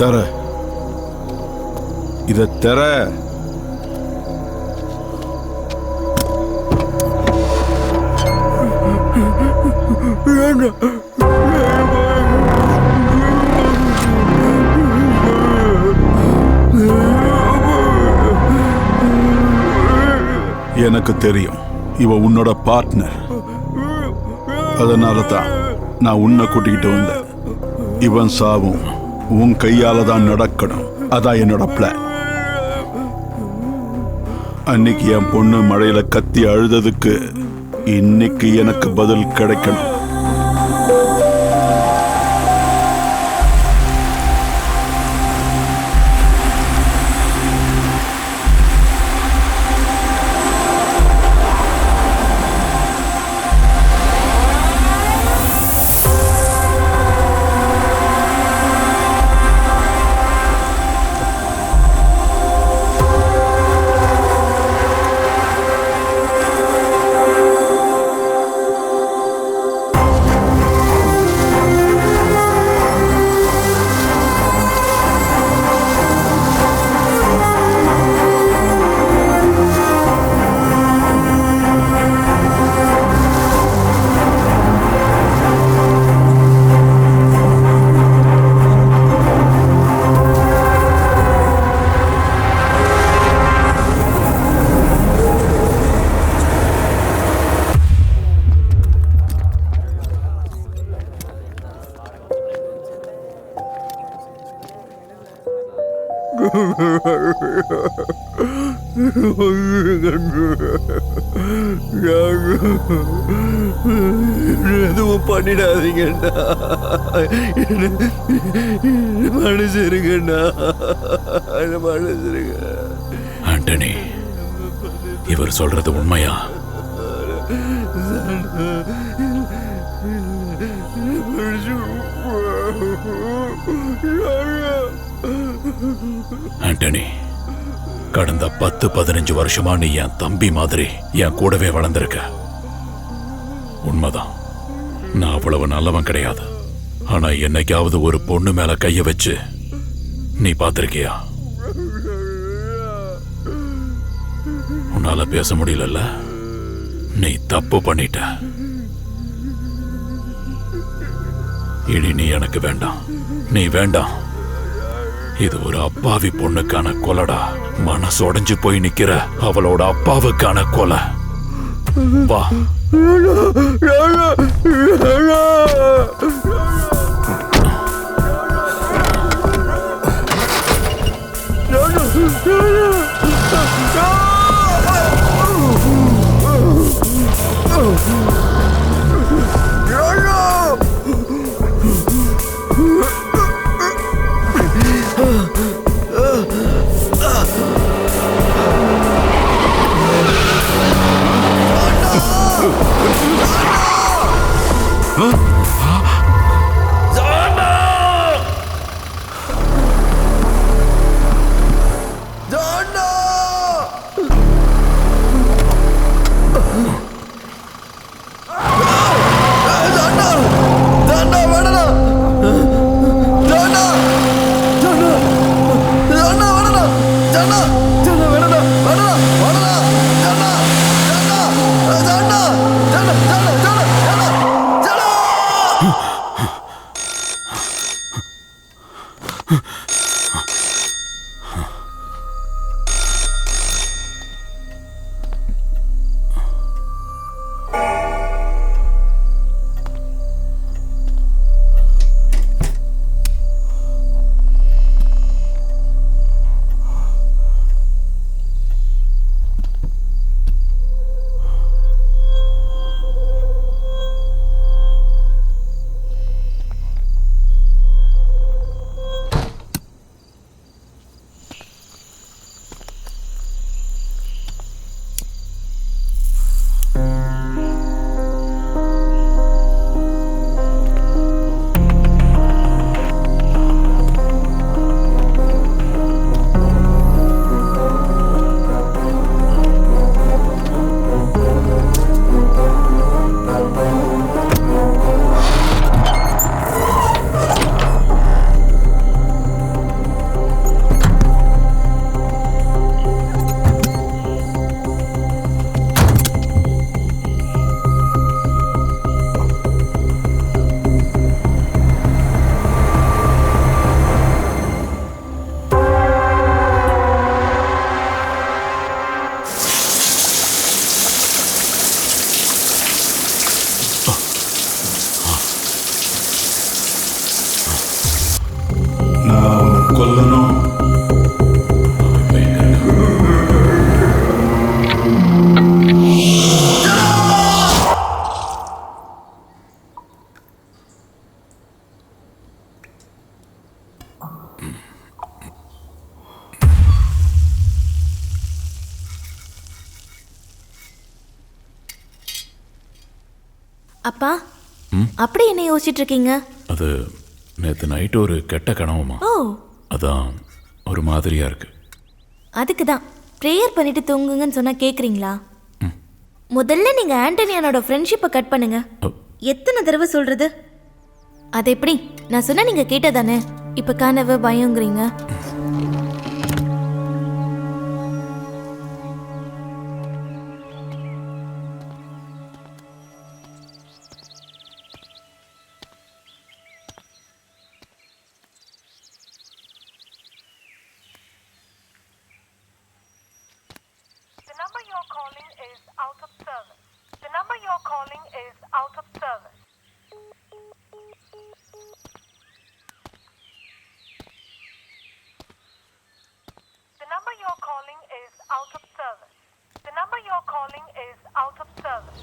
தர இத தர. எனக்கு தெரியும் இவ உன்னோட பார்ட்னர். அதனால தான் நான் உன்னை கூட்டிக்கிட்டு வந்தேன். இவன் சாவும் உன் கையால தான் நடக்கணும். அதான் என்னோட பிளான். அன்னைக்கு என் பொண்ணு மழையில கத்தி அழுததுக்கு இன்னைக்கு எனக்கு பதில் கிடைக்கணும். எதுவும் பண்ணிடாதீங்கண்ணா, மனுஷருங்கண்ணா, மனுஷருங்க. ஆண்டனி, இவர் சொல்றது உண்மையா? ஆண்டனி, கடந்த 10-15 வருஷமா நீ என் தம்பி மாதிரி என் கூடவே வளர்ந்திருக்க. உண்மைதான், நான் அவ்வளவு நல்லவன் கிடையாது. ஆனா என்னைக்காவது ஒரு பொண்ணு மேல கைய வச்சு நீ பார்த்திருக்கியா? உன்னால பேச முடியல. நீ தப்பு பண்ணிட்ட. இனி நீ எனக்கு வேண்டாம், நீ வேண்டாம். இது ஒரு அப்பாவி பொண்ணுக்கான கொலைடா. மனசு உடைஞ்சு போய் நிக்கிற அவளோட அப்பாவுக்கான கொலை. வா. கொல்லணும். அப்பா, அப்படி என்ன யோசிச்சுட்டு இருக்கீங்க? அது நேற்று நைட்டு ஒரு கெட்ட கனவுமா. ஓ, அதான் ஒரு மாதிரியா இருக்கு. அதுக்கு தான் ப்ரேயர் பண்ணிட்டு தூங்குங்கன்னு சொன்னா கேக்குறீங்களா? முதல்ல நீங்க ஆண்டனியானோட ஃப்ரெண்ட்ஷிப்பை கட் பண்ணுங்க. எத்தனை தடவை சொல்றது? அது எப்படி? நான் சொன்னா நீங்க கேட்டதானே? இப்ப கனவு பயங்கிறீங்க. out of service. The number you're calling is out of service.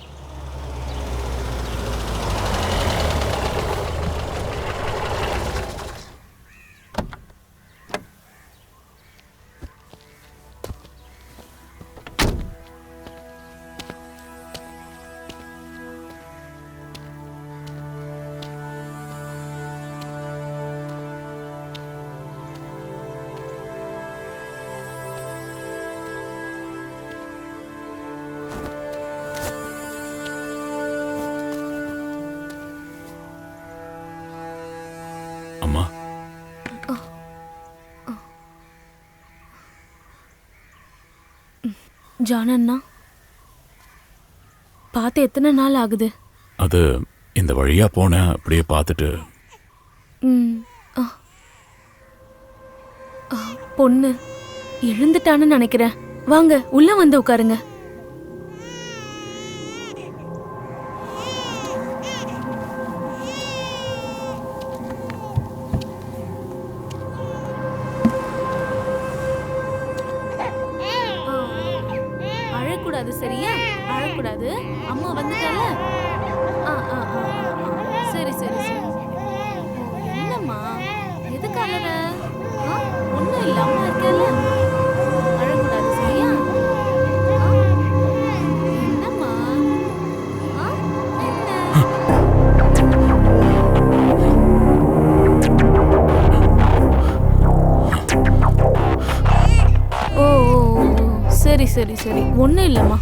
அம்மா ஜான் அண்ணா பார்த்து எத்தனை நாள் ஆகுது? அது இந்த வழியா போனேன், அப்படியே பார்த்துட்டு. ம், ஆ. ஆ, பொண்ணு எழுந்துட்டான்னு நினைக்கிறேன். வாங்க உள்ள வந்து உட்காருங்க. அழக்கூடாது, சரியா? அழக்கூடாது. அம்மா வந்துட்டால. ஆ ஆ ஆ ஆ. சரி சரி சரி. என்னம்மா எதுக்கு அழற? ஒன்றும் இல்லை, அம்மா இருக்கல. அழக்கூடாது, சரியா? என்னம்மா? ஓ ஓ ஓ, சரி சரி சரி, ஒன்றும் இல்லைம்மா.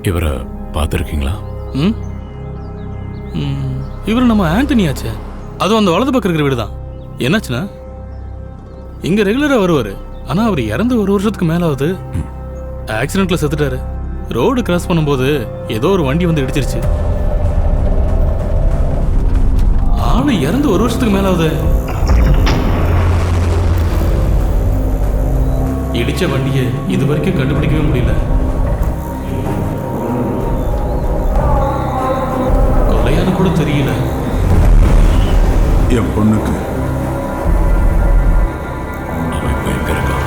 இவரை பார்த்துருக்கீங்களா? ம், இவர் நம்ம ஆண்டனி ஆச்சே. அதுவும் அந்த வலது பக்கம் இருக்கிற வீடு தான். என்னாச்சுன்னா இங்கே ரெகுலராக வருவார். ஆனால் அவர் இறந்து 1 வருஷத்துக்கு மேலே ஆகுது. ஆக்சிடென்ட்டில் செத்துட்டாரு. ரோடு கிராஸ் பண்ணும்போது ஏதோ ஒரு வண்டி வந்து இடிச்சிருச்சு. ஆளு இறந்து 1 வருஷத்துக்கு மேலே ஆகுது. இடிச்ச வண்டியை இது வரைக்கும் கண்டுபிடிக்கவே முடியல. கொலையானு கூட தெரியல. என் பொண்ணுக்கு அவன் இப்ப எங்க இருக்கான்?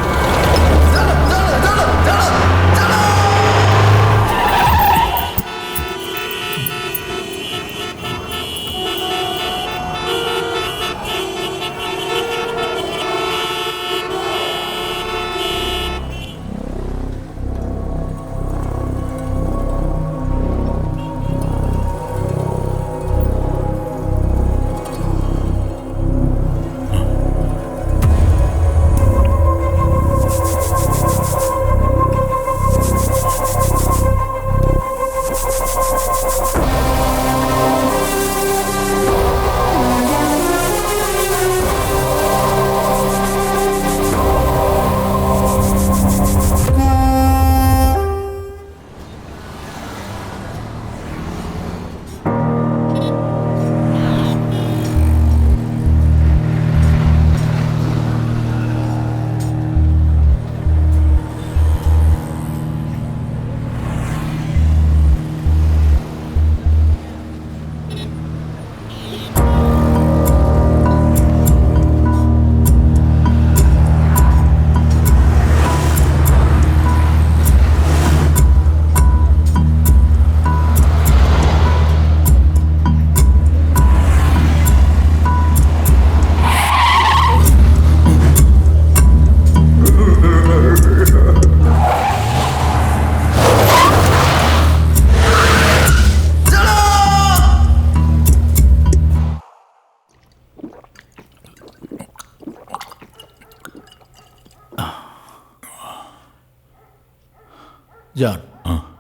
John,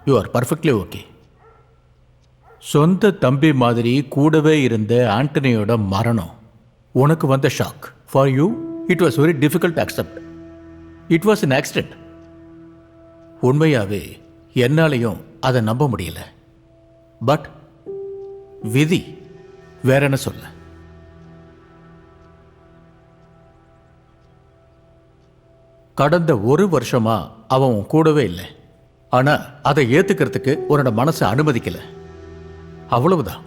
you are perfectly okay. சொந்த தம்பி மாதிரி கூடவே இருந்த ஆண்டனியோட மரணம் உனக்கு வந்த shock. For you it was very difficult to accept. It was an accident. உண்மையாவே என்னாலையும் அதை நம்ப முடியல. பட் விதி வேற என்ன சொல்ல. கடந்த ஒரு வருஷமா அவன் உன் கூடவே இல்லை. ஆனா அதை ஏத்துக்கிறதுக்கு உன்னோட மனசை அனுமதிக்கல. அவ்வளவுதான்.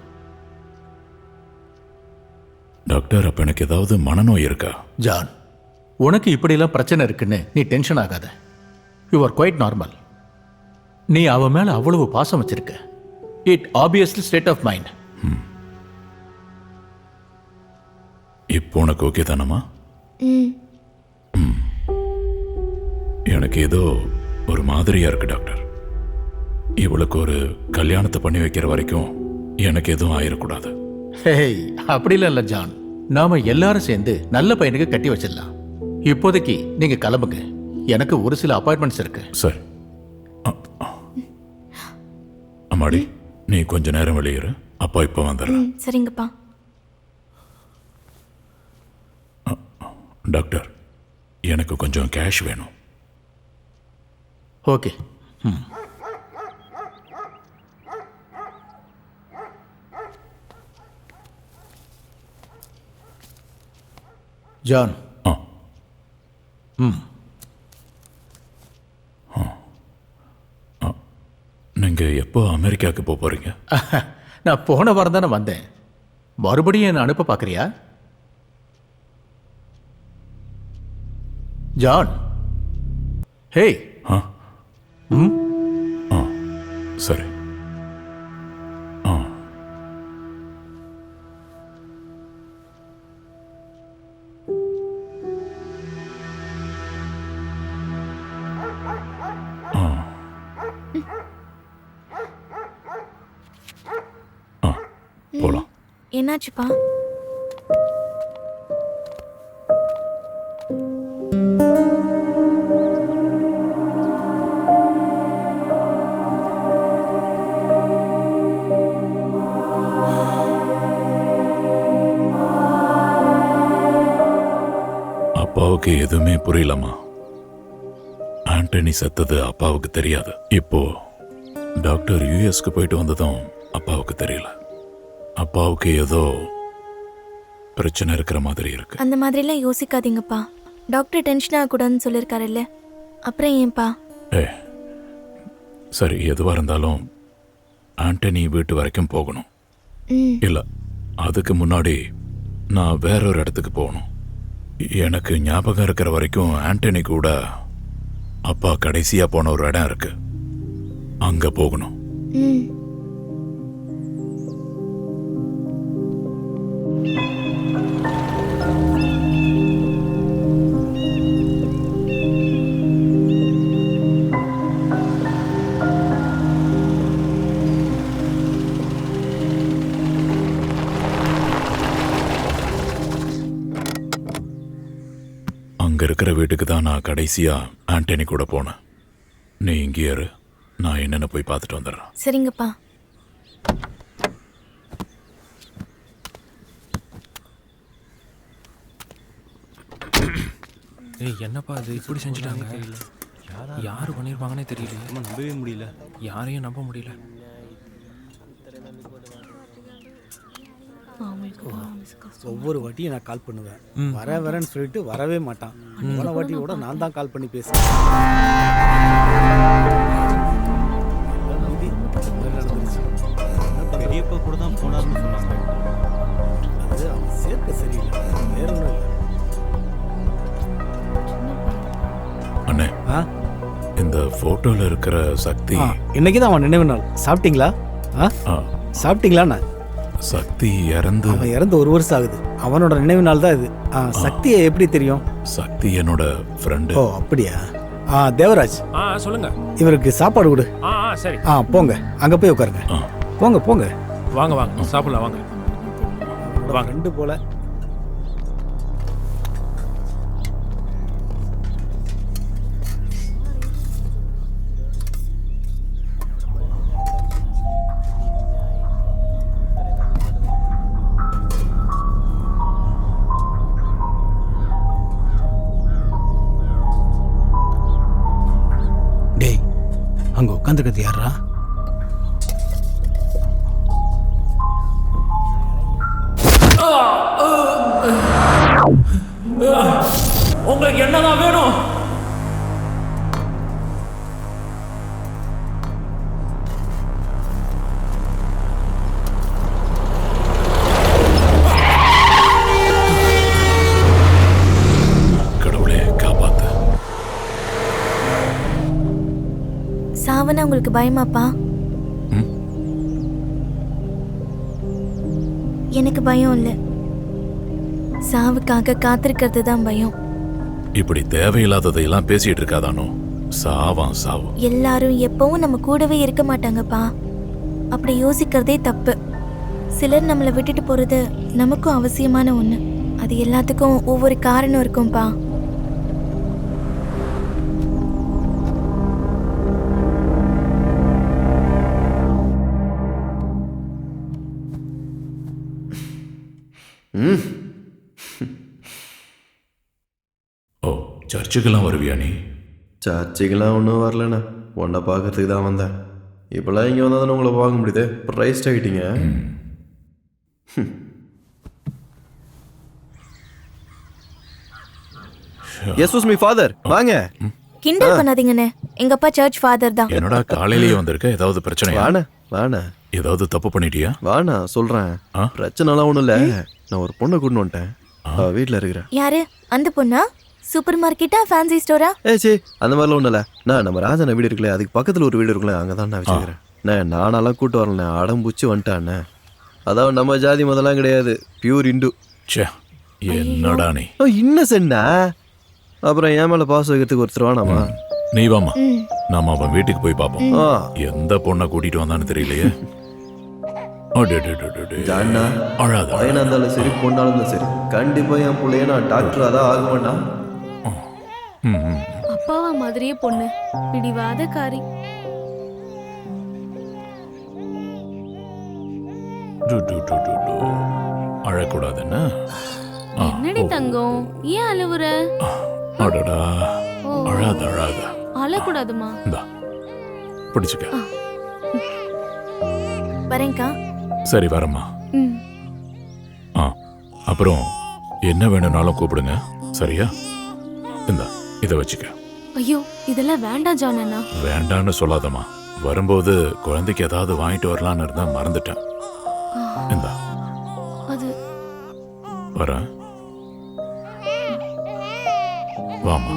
டாக்டர், அப்ப எனக்கு ஏதாவது மனநோய் இருக்கா? ஜான், உனக்கு இப்படிலாம் பிரச்சனை இருக்குன்னு நீ டென்ஷன் ஆகாத. You are quite normal. நீ அவன் மேல அவ்வளவு பாசம் வச்சிருக்க. It obviously state of mind. இப்போ உனக்கு ஓகே தானம்மா? ம் எனக்கு ஏதோ ஒரு மாதிரியா இருக்கு டாக்டர். இவளுக்கு ஒரு கல்யாணத்தை பண்ணி வைக்கிற வரைக்கும் எனக்கு எதுவும் ஆயிடக்கூடாது. ஹேய், அப்படிலாம் இல்லை ஜான். நாம எல்லாரும் சேர்ந்து நல்ல பையனுக்கு கட்டி வச்சிடலாம். இப்போதைக்கு நீங்க கிளம்புங்க. எனக்கு ஒரு சில அப்பாயின்மெண்ட்ஸ் இருக்கு. சரி. அம்மாடி, நீ கொஞ்ச நேரம் வெளியேறு. அப்பா இப்போ வந்துடுறேன். சரிங்கப்பா. டாக்டர், எனக்கு கொஞ்சம் கேஷ் வேணும். ஓகே. ஜான். நீங்க எப்போ அமெரிக்காவுக்கு போக போறீங்க? நான் போன வாரம் தானே வந்தேன். மறுபடியும் என்ன அனுப்ப பார்க்குறியா? ஜான். ஹே. சரி. போலாம். என்னாச்சுப்பா? அப்பாவுக்கு எதுவுமே புரியலம்மா. ஆண்டனி செத்தது அப்பாவுக்கு தெரியாது. இப்போ டாக்டர் யூஎஸ்க்கு போயிட்டு வந்ததும் அப்பாவுக்கு தெரியல. அப்பாவுக்கு ஏதோ பிரச்சனை இருக்கிற மாதிரி இருக்கு. அந்த மாதிரிலாம் யோசிக்காதீங்கப்பா. டாக்டர் டென்ஷன் ஆகக்கூடாதுன்னு சொல்லியிருக்காருல்ல, அப்புறம் ஏன்பா? சரி, எதுவா இருந்தாலும் ஆண்டனி வீட்டு வரைக்கும் போகணும். இல்ல, அதுக்கு முன்னாடி நான் வேறொரு இடத்துக்கு போகணும். எனக்கு ஞாபகம் இருக்கிற வரைக்கும் ஆண்டனி கூட அப்பா கடைசியா போன ஒரு இடம் இருக்கு. அங்க போகணும். அங்க இருக்கிற வீட்டுக்கு தான் நான் கடைசியா ஆண்டனி கூட போனேன். நீ இங்கே இரு, நான் என்னென்ன போய் பார்த்துட்டு வந்துடுறேன். சரிங்கப்பா. ஏய், என்னப்பா இது இப்படி செஞ்சுட்டாங்க? யாரு பண்ணிருப்பாங்கன்னே தெரியல. நம்பவே முடியல. யாரையும் நம்ப முடியல. ஒவ்வொரு வாட்டியும் நான் கால் பண்ணுவேன். வரேன்னு சொல்லிட்டு வரவே மாட்டான். போன வாட்டியோட நான் தான் கால் பண்ணி பேசுறேன். பெரியப்பா கூட தான் போனார்னு சொன்னாங்க. அது அவன் சேர்க்க சரியில்லை, வேற ஒன்றும் இல்லை. அண்ணே, இந்த போட்டோல இருக்கிற சக்தி இன்னைக்கு தான் அவன் நினைவு நாள். சாப்பிட்டீங்களா? சாப்பிட்டீங்களாண்ணா? சக்தி இறந்து அவன் இறந்து ஒரு வருஷம் ஆகுது. அவனோட நினைவு நாள் தான் இது. சக்தியை எப்படி தெரியும்? சக்தி என்னோட ஃப்ரெண்டு. ஓ, அப்படியா? தேவராஜ், சொல்லுங்க. இவருக்கு சாப்பாடு கொடு. சரி. போங்க, அங்க போய் உட்காருங்க. போங்க போங்க. வாங்க வாங்க, சாப்பிடலாம் வாங்க. வாங்க. ரெண்டு போல. அங்கே உட்காந்துக்கிறது யாரா? உங்களுக்கு என்னதான் வேணும்? கடவுளே காப்பாத்து. சாவனா உங்களுக்கு பயமாப்பா? எனக்கு பயம் இல்லை, சாவுக்காக காத்திருக்கிறது தான் பயம். இப்படி தேவையில்லாததையெல்லாம் பேசிட்டு இருக்காதானோ? சாவான் சாவு. எல்லாரும் எப்பவும் நம்ம கூடவே இருக்க மாட்டாங்கப்பா. அப்படி யோசிக்கிறதே தப்பு. சிலர் நம்மளை விட்டுட்டு போறது நமக்கும் அவசியமான ஒண்ணு. அது எல்லாத்துக்கும் ஒவ்வொரு காரணம் இருக்கும்பா. ஓ, சர்ச்சுக்கெல்லாம் வருவியா நீ? சர்ச்சுக்கெல்லாம் ஒன்றும் வரலண்ணா, உன்னை பார்க்கறதுக்கு தான் வந்தேன். இப்போல்லாம் இங்கே வந்தால் தானே உங்களை பார்க்க முடியுது. ப்ரைஸ்ட் ஆகிட்டீங்க. Yes was me father. வாங்க. கிண்டல் பண்ணாதீங்கண்ணே, எங்க அப்பா சர்ச் ஃபாதர் தான். என்னடா காலையிலேயே வந்திருக்க? ஏதாவது பிரச்சனை? வாண்ணா. ஏதாவது தப்பு பண்ணிட்டியா? வாண்ணா சொல்கிறேன். பிரச்சனைலாம் ஒன்றும் இல்லை. நான் ஒரு பொண்ணை கூட்டின்னு வந்துட்டேன். வீட்டில் இருக்கிறேன். யாரு அந்த பொண்ணா? சூப்பர் மார்க்கெட்டா, ஃபேன்சி ஸ்டோரா? சே அந்த மாதிரிலாம் ஒன்றும் இல்லை. நம்ம ராஜன வீடு இருக்குல்ல, அதுக்கு பக்கத்தில் ஒரு வீடு இருக்குல்ல, அங்கே தான் நான் வச்சுக்கிறேன். நானெல்லாம் கூட்டு வரலண்ணே, அடம்புச்சு வந்துட்டாண்ணே. அதாவது நம்ம ஜாதி முதலாம் கிடையாது, பியூர் இந்து. என்னடா நீ இன்னசென்ட்னா? அப்புறம் என் மேலே பாஸ் வைக்கிறதுக்கு ஒருத்தர் வானாமா? நீ வாமா, நாம அவன் வீட்டுக்கு போய் பார்ப்போம். எந்த பொண்ணை கூட்டிட்டு வந்தான்னு தெரியலையே. பையனா இருந்தாலும் சரி, பொண்ணாலும் இருந்தாலும் சரி, கண்டிப்பா என் பிள்ளைய நான் டாக்டர் அதான் ஆக வேண்டாம். அப்பாவா மாதிரியே பொண்ணு, பிடிவாதக்காரி. அழக்கூடாதுன்னா என்னடி தங்கம், ஏன் அழுவுற? அடடா, அழாத. அழக்கூடாதுமா. பிடிச்சுக்க. வரேன்க்கா. சரி வரம்மா. அப்புறம் என்ன வேணும்னாலும் கூப்பிடுங்க, சரியா? இத வச்சுக்க. ஐயோ, இதெல்லாம் வேண்டாம் ஜான் அண்ணா. வேண்டான்னு சொல்லாதம்மா. வரும்போது குழந்தைக்கு ஏதாவது வாங்கிட்டு வரலான்னு இருந்தா மறந்துட்டேன். அது வரேன். வாமா.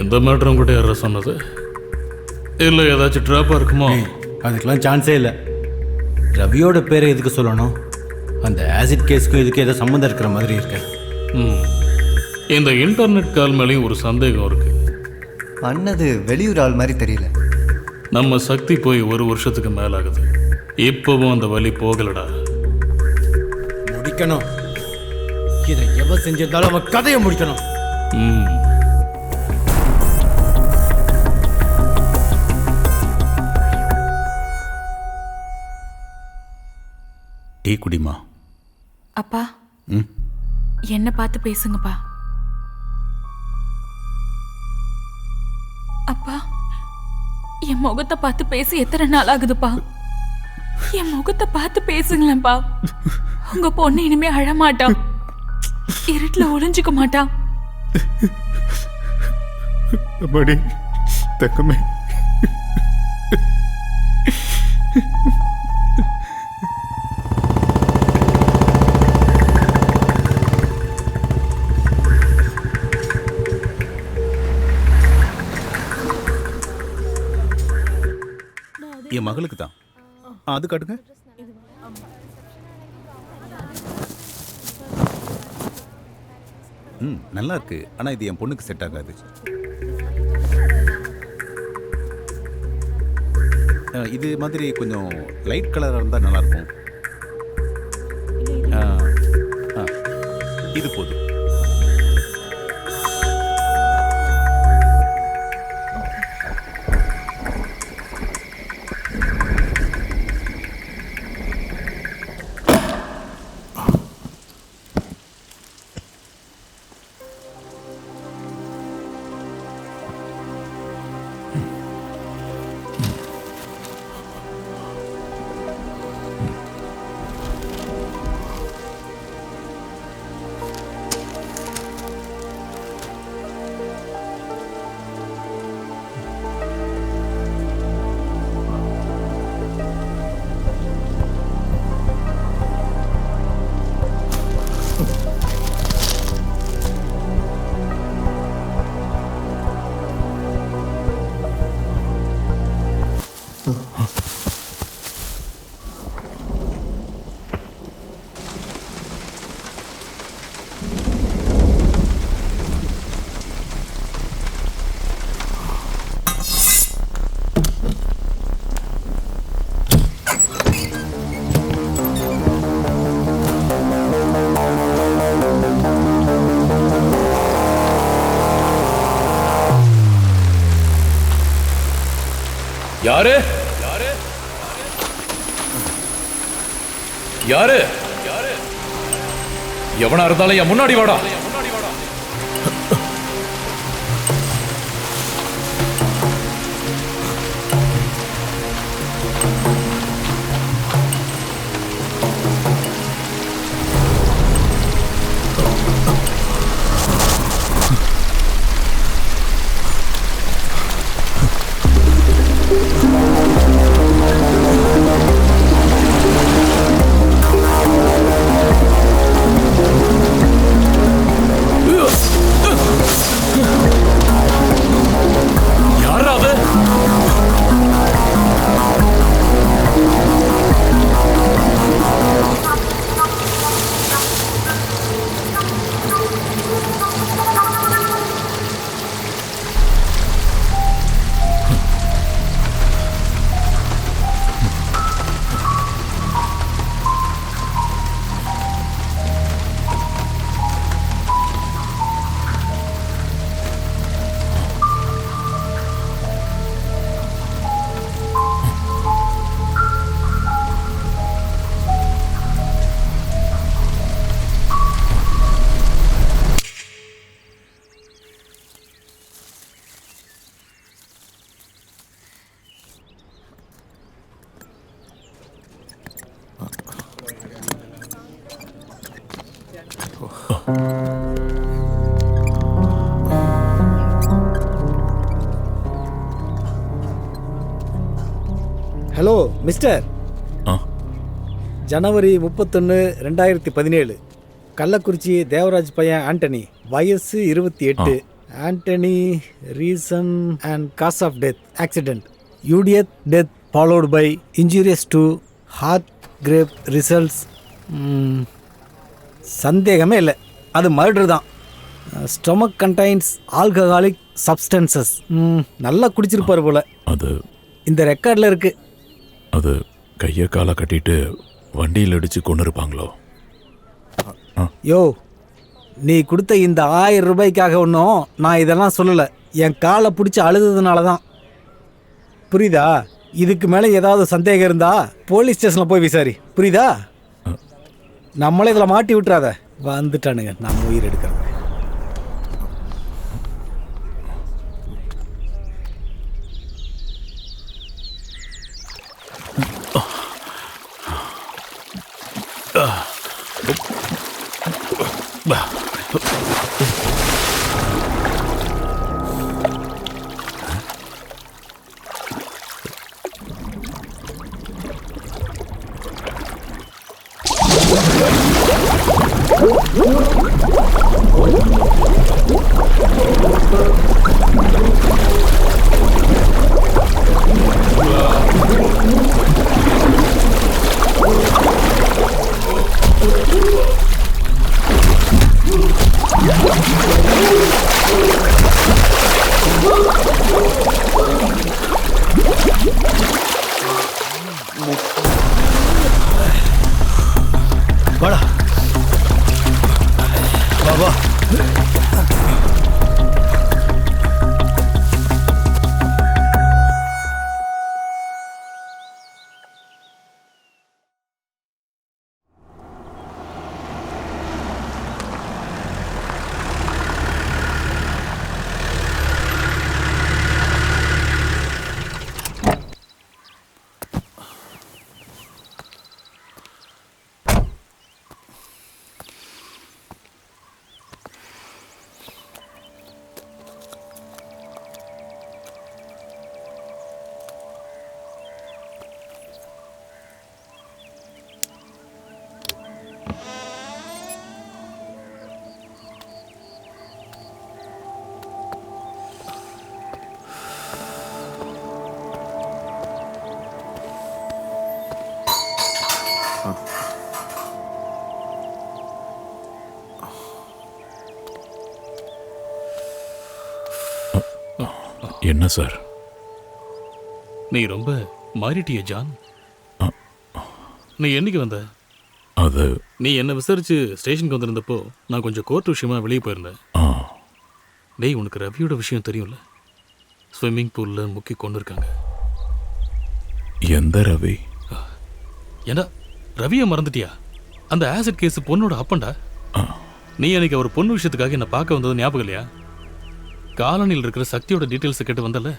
எந்த மேட்டரும் கூட யார சொன்னது இல்லை? ஏதாச்சும் ட்ராப்பாக இருக்குமோ? அதுக்கெல்லாம் சான்ஸே இல்லை. ரவியோட பேரை எதுக்கு சொல்லணும்? அந்த ஆசிட் கேஸ்க்கும் இதுக்கு ஏதோ சம்மந்தம் இருக்கிற மாதிரி இருக்கு. இந்த இன்டர்நெட் கால் மேலேயும் ஒரு சந்தேகம் இருக்கு. அண்ணது வெளியூர் ஆள் மாதிரி தெரியல. நம்ம சக்தி போய் 1 வருஷத்துக்கு மேலாகுது, இப்பவும் அந்த வலி போகலடா. முடிக்கணும். இதை எவ செஞ்சிருந்தாலும் அவன் கதையை முடிக்கணும். டீ குடிமா. அப்பா, என்ன பார்த்து பேசுங்கப்பா. அப்பா, என் முகத்தை பார்த்து பேசி எத்தனை நாள் ஆகுதுப்பா? என் முகத்தை பார்த்து பேசுங்களேன்ப்பா. உங்க பொண்ணு இனிமே அழமாட்டான், இருட்டுல ஒளிஞ்சுக்க மாட்டான். அம்மாடி, தங்கமே. என் மகளுக்கு தான். அது காட்டுங்க. நல்லா இருக்கு. ஆனா இது என் பொண்ணுக்கு செட் ஆகாது. இது மாதிரி கொஞ்சம் லைட் கலராக இருந்தால் நல்லா இருக்கும். இது போதும். யாரு யாரு எவனா இருந்தாலும் என் முன்னாடி வாடா. Hello mister. ஜனவரி 31, 2017 கள்ளக்குறிச்சி தேவராஜ் பையன் ஆண்டனி, வயசு 28. Antony reason and cause of death accident, யூடிஎத் death followed by injurious to heart grape results. சந்தேகமே இல்லை, அது மர்டர் தான். Stomach contains alcoholic substances. நல்லா குடிச்சிருப்பார் போல. அது இந்த ரெக்கார்டில் இருக்கு. அது கையை காலை கட்டிட்டு வண்டியில் அடித்து கொண்டு இருப்பாங்களோ? யோ, நீ கொடுத்த இந்த 1000 ரூபாய்க்காக ஒன்றும் நான் இதெல்லாம் சொல்லலை. என் காலை பிடிச்சி அழுதுனால தான். புரியுதா? இதுக்கு மேலே ஏதாவது சந்தேகம் இருந்தா போலீஸ் ஸ்டேஷனில் போய் விசாரி. புரியுதா? நம்மளே இதில் மாட்டி விட்டுறாத. வந்துட்டானுங்க நம்ம உயிர் எடுக்கிறது. என்ன சார்? நீ ரொம்ப மாறிட்டிய ஜான். நீ என்னைக்கு வந்த? அது நீ என்ன விசாரிச்சு ஸ்டேஷனுக்கு வந்திருந்தப்போ நான் கொஞ்சம் கோர்ட் விஷயமா வெளியே போயிருந்தேன். டேய், உனக்கு ரவியோட விஷயம் தெரியும்ல? ஸ்விம்மிங் பூல்ல முக்கி கொண்டு இருக்காங்க. எந்த ரவி? ஏண்டா ரவியை மறந்துட்டியா? அந்த ஆசிட் கேஸ் பொண்ணோட அப்பண்டா. நீ எனக்கு ஒரு பொண்ணு விஷயத்துக்காக என்ன பார்க்க வந்தது ஞாபகம் இல்லையா? காலனியில் இருக்கிற சக்தியோட டீட்டெயில்ஸ் கேட்டு வந்தல.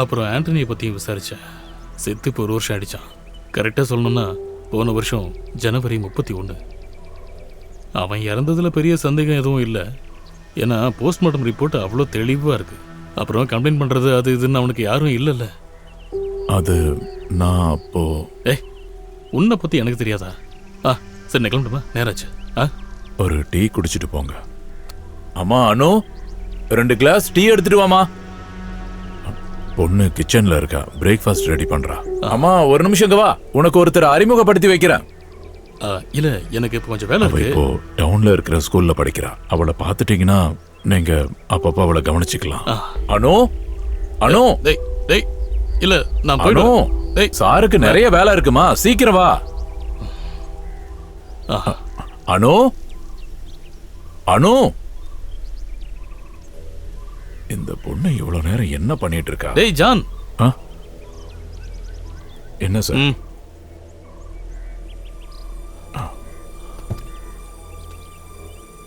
அப்புறம் ஆண்டனியை பற்றியும் விசாரித்தேன். செத்து இப்போ 1 வருஷம் ஆயிடுச்சான். கரெக்டாக சொல்லணும்னா போன வருஷம் ஜனவரி 31. அவன் இறந்ததில் பெரிய சந்தேகம் எதுவும் இல்லை. ஏன்னா போஸ்ட்மார்ட்டம் ரிப்போர்ட் அவ்வளோ தெளிவாக இருக்குது. அப்புறம் கம்ப்ளைண்ட் பண்ணுறது அது இதுன்னு அவனுக்கு யாரும் இல்லைல்ல. அது நான் அப்போ உன்னை பற்றி எனக்கு தெரியாதா? சரி நான் கிளம்புமா, நேராச்சு. ஒரு டீ குடிச்சிட்டு போங்க. அம்மா அனு, 2 கிளாஸ் டீ எடுத்துட்டு வாமா. பொண்ணு கிச்சன்ல இருக்கா, பிரேக்ஃபாஸ்ட் ரெடி பண்றா. அம்மா ஒரு நிமிஷம் வா, உனக்கு ஒருத்தர் அறிமுகப்படுத்தி வைக்கிறேன். இல்ல எனக்கு இப்போ கொஞ்சம் வேலை இருக்கு. இப்போ டவுன்ல இருக்கிற ஸ்கூல்ல படிக்கிறா. அவளை பார்த்துட்டீங்கன்னா நீங்க அப்பப்ப அவளை கவனிச்சுக்கலாம். அனு அனு இல்ல நான் போயிடும். சாருக்கு நிறைய வேலை இருக்குமா, சீக்கிரம் வா. அனு அனு, இந்த பொண்ணு இவ்வளவு நேரம் என்ன பண்ணிட்டு இருக்கா? டேய் ஜான். என்ன சார்?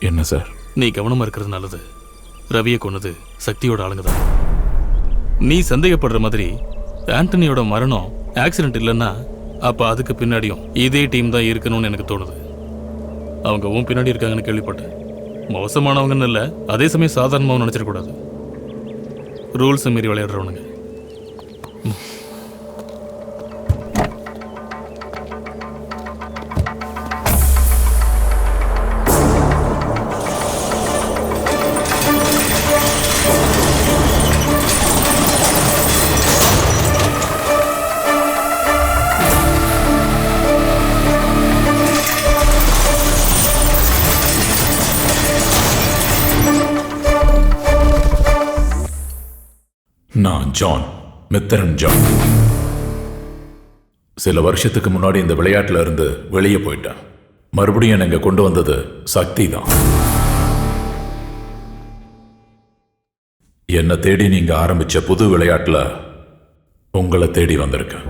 என்ன சார்? நீ கவனமா இருக்கிறது நல்லது. ரவியை கொன்னது சக்தியோட ஆளுங்க தான். நீ சந்தேகப்படுற மாதிரி ஆண்டனியோட மரணம் ஆக்சிடென்ட் இல்லைன்னா அப்ப அதுக்கு பின்னாடியும் இதே டீம் தான் இருக்கணும்னு எனக்கு தோணுது. அவங்க உன் பின்னாடி இருக்காங்கன்னு கேள்விப்பட்டேன். மோசமானவங்கன்னு இல்லை, அதே சமயம் சாதாரணமாகவும் நினைச்சிடக்கூடாது. ரூல்ஸ் மீறி விளையாடுறவனுங்க. நான் ஜான், மித்திரன் ஜான். சில வருஷத்துக்கு முன்னாடி இந்த விளையாட்டுல இருந்து வெளியே போயிட்டேன். மறுபடியும் என்னை கொண்டு வந்தது சக்தி தான். என்னை தேடி நீங்க ஆரம்பிச்ச புது விளையாட்டுல உங்களை தேடி வந்திருக்கேன்.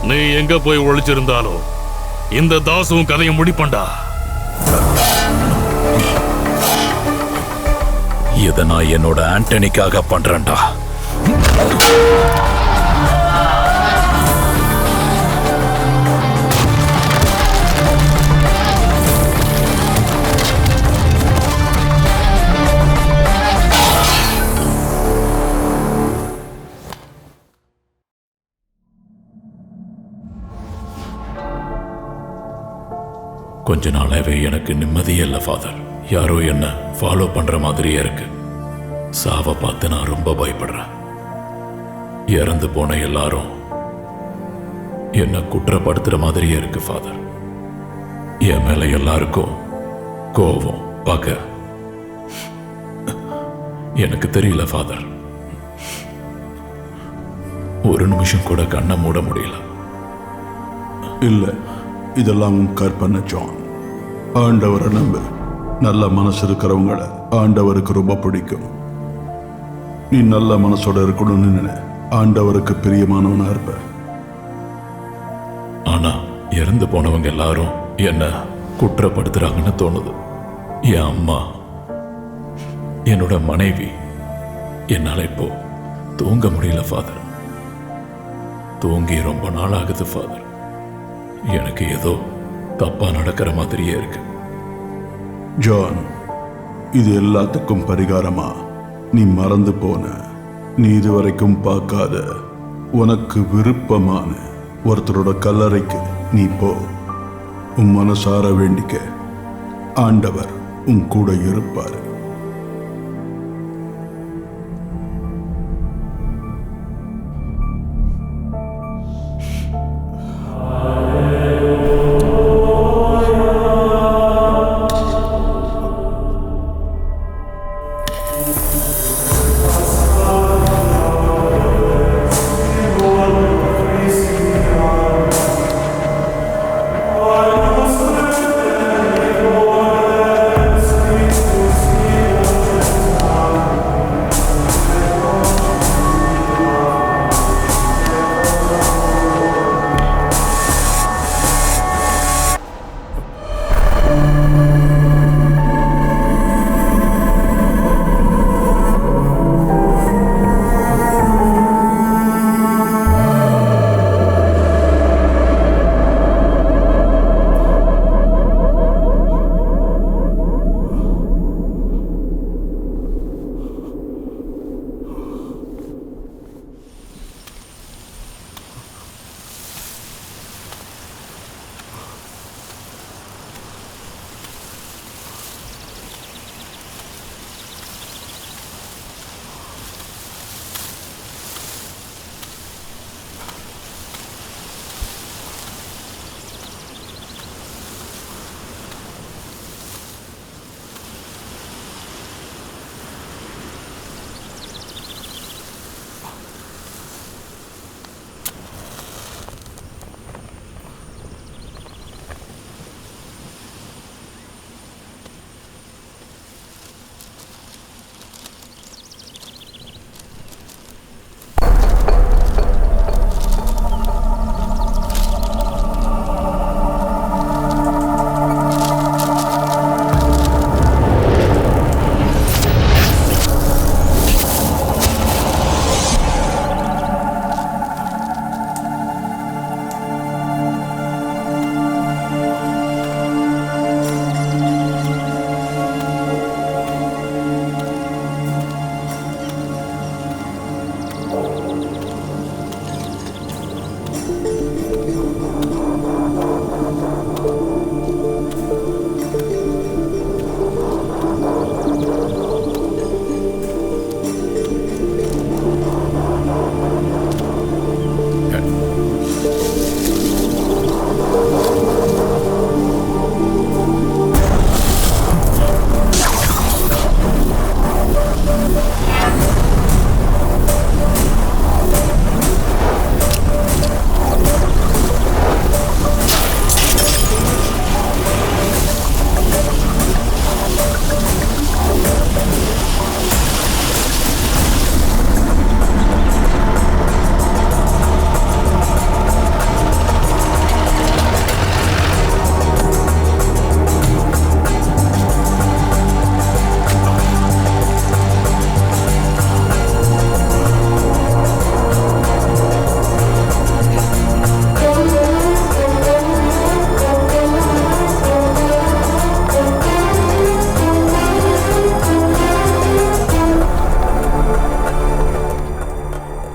நீ எங்க போய் ஒளிச்சிருந்தாலும் இந்த தாசுவும் கதையை முடிப்பண்டா. இதை நான் என்னோட ஆண்டனிக்காக பண்றேன்டா. கொஞ்ச நாளாவே எனக்கு நிம்மதியே இல்லை ஃபாதர். யாரோ என்ன ஃபாலோ பண்ற மாதிரியே இருக்கு. சாவை பார்த்து நான் ரொம்ப பயப்படுறேன். இறந்து போன எல்லாரும் என்ன குற்றப்படுத்துற மாதிரியே இருக்கு ஃபாதர். என் மேல எல்லாருக்கும் கோபம், பகை. எனக்கு தெரியல ஃபாதர். ஒரு நிமிஷம் கூட கண்ணை மூட முடியல. இல்ல, இதெல்லாம் கற்பனை ஜான். ஆண்டவரை நம்பு. நல்ல மனசு இருக்கிறவங்கள ஆண்டவருக்கு ரொம்ப பிடிக்கும். நீ நல்ல மனசோட இருக்கணும்னு நினை. ஆண்டவருக்கு பிரியமானவனா இருப்ப. ஆனா இறந்து போனவங்க எல்லாரும் என்ன குற்றப்படுத்துறாங்கன்னு தோணுது. என் அம்மா, என்னோட மனைவி. என்னால இப்போ தூங்க முடியல ஃபாதர். தூங்கி ரொம்ப நாள் ஆகுது ஃபாதர். எனக்கு ஏதோ தப்பா நடக்கிற மாதிரியே இருக்கு. ஜான், இது எல்லாத்துக்கும் பரிகாரமா நீ மறந்து போன, நீ இதுவரைக்கும் பார்க்காத, உனக்கு விருப்பமான ஒருத்தரோட கல்லறைக்கு நீ போ. உன் மனசார வேண்டிக்க. ஆண்டவர் உன் கூட இருப்பார். See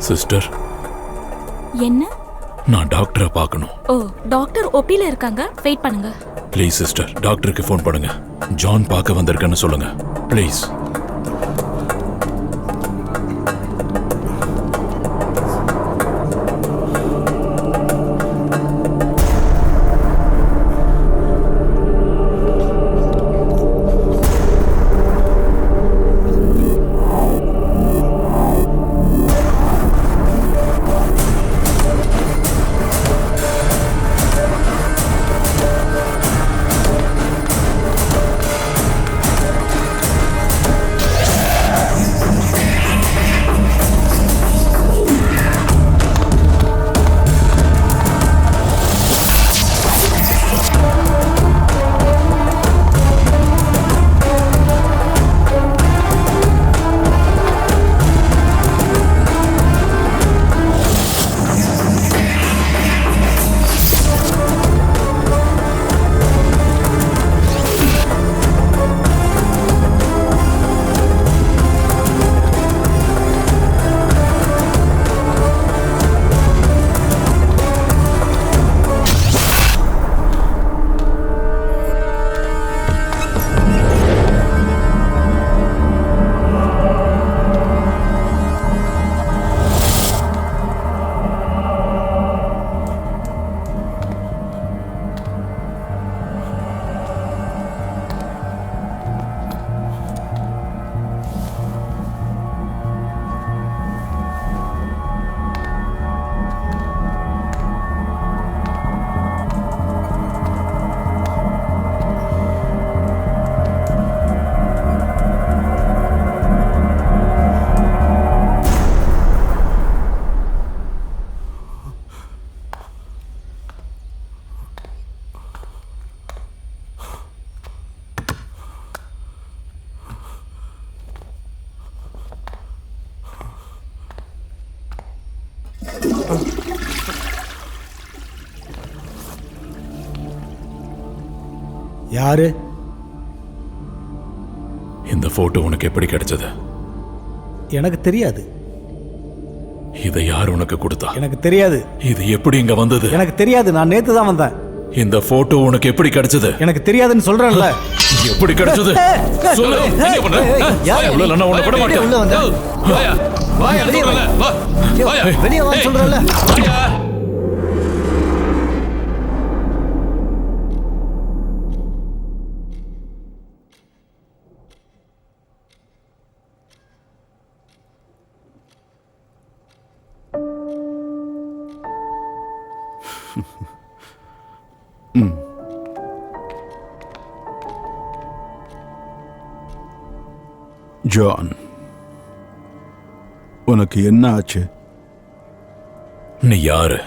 சிஸ்டர், என்ன? நான் டாக்டரை பார்க்கணும். ஓ, டாக்டர் ஓபில இருக்காங்க, வெயிட் பண்ணுங்க. ப்ளீஸ் சிஸ்டர், டாக்டருக்கு ஃபோன் பண்ணுங்க. ஜான் பார்க்க வந்திருக்கேன்னு சொல்லுங்க ப்ளீஸ். யாரு? இந்த போட்டோ உனக்கு எப்படி கிடைச்சது? எனக்கு தெரியாது. இதை யார் உனக்கு கொடுத்தா? எனக்கு தெரியாது. இது எப்படி இங்க வந்தது? எனக்கு தெரியாது. நான் நேத்து தான் வந்தேன். இந்த போட்டோ உனக்கு எப்படி கிடைச்சது? எனக்கு தெரியாதுன்னு சொல்றேன்ல. எப்படி கிடைச்சது? சொல்லு. என்ன பண்ற? உள்ள நான் உன்னை விட மாட்டேன். உள்ள வந்த. வாயா. வாயா சொல்றல. வா. வாயா. வெளிய வா சொல்றல. வாயா. ஜான், உனக்கு என்ன ஆச்சு? நீ யாரு?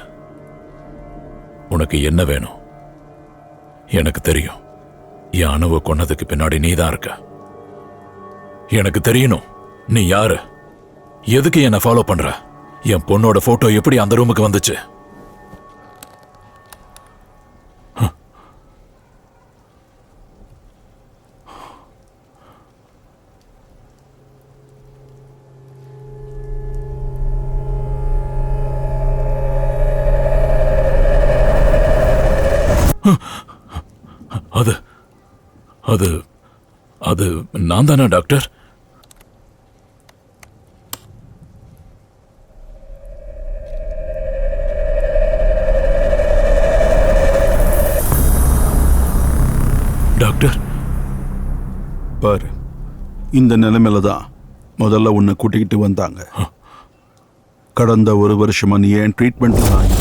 உனக்கு என்ன வேணும்? எனக்கு தெரியும். என் அணுவை கொன்னதுக்கு பின்னாடி நீதான் இருக்க. எனக்கு தெரியணும் நீ யாரு, எதுக்கு என்ன ஃபாலோ பண்ற, என் பொண்ணோட போட்டோ எப்படி அந்த ரூமுக்கு வந்துச்சு? அது அது அது நான் தானே டாக்டர்? டாக்டர் பாரு, இந்த நிலைமையில தான் முதல்ல உன்னை கூட்டிக்கிட்டு வந்தாங்க. கடந்த ஒரு வருஷமா நீ ஏன் ட்ரீட்மெண்ட் தான்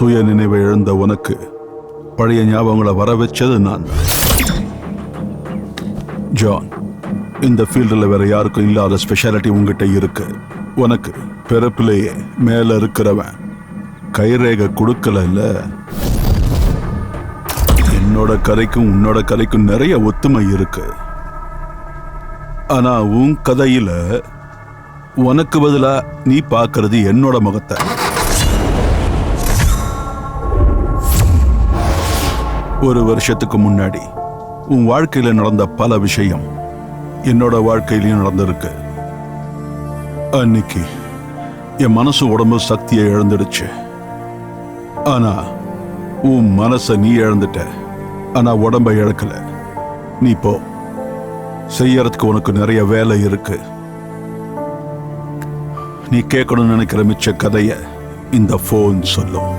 சுய நினைவை இழந்த உனக்கு பழைய ஞாபகங்களை வர வச்சது நான். ஜான், இந்த ஃபீல்டில் வேற யாருக்கும் இல்லாத ஸ்பெஷாலிட்டி உங்ககிட்ட இருக்கு. உனக்கு பிறப்பிலேயே மேல இருக்கிறவன் கைரேகை கொடுக்கல. என்னோட கதைக்கும் உன்னோட கதைக்கும் நிறைய ஒத்துமை இருக்கு. ஆனா உன் கதையில உனக்கு பதிலா நீ பார்க்கறது என்னோட முகத்தை. 1 வருஷத்துக்கு முன்னாடி உன் வாழ்க்கையில நடந்த பல விஷயம் என்னோட வாழ்க்கையிலையும் நடந்திருக்கு. அன்னைக்கு என் மனசு உடம்பு சக்தியை இழந்துடுச்சு. ஆனா உன் மனச நீ இழந்துட்ட, ஆனா உடம்பை இழக்கல. நீ போ, செய்யறதுக்கு உனக்கு நிறைய வேலை இருக்கு. நீ கேட்கணும்னு நினைக்கிற மிச்ச கதைய இந்த போன் சொல்லும்.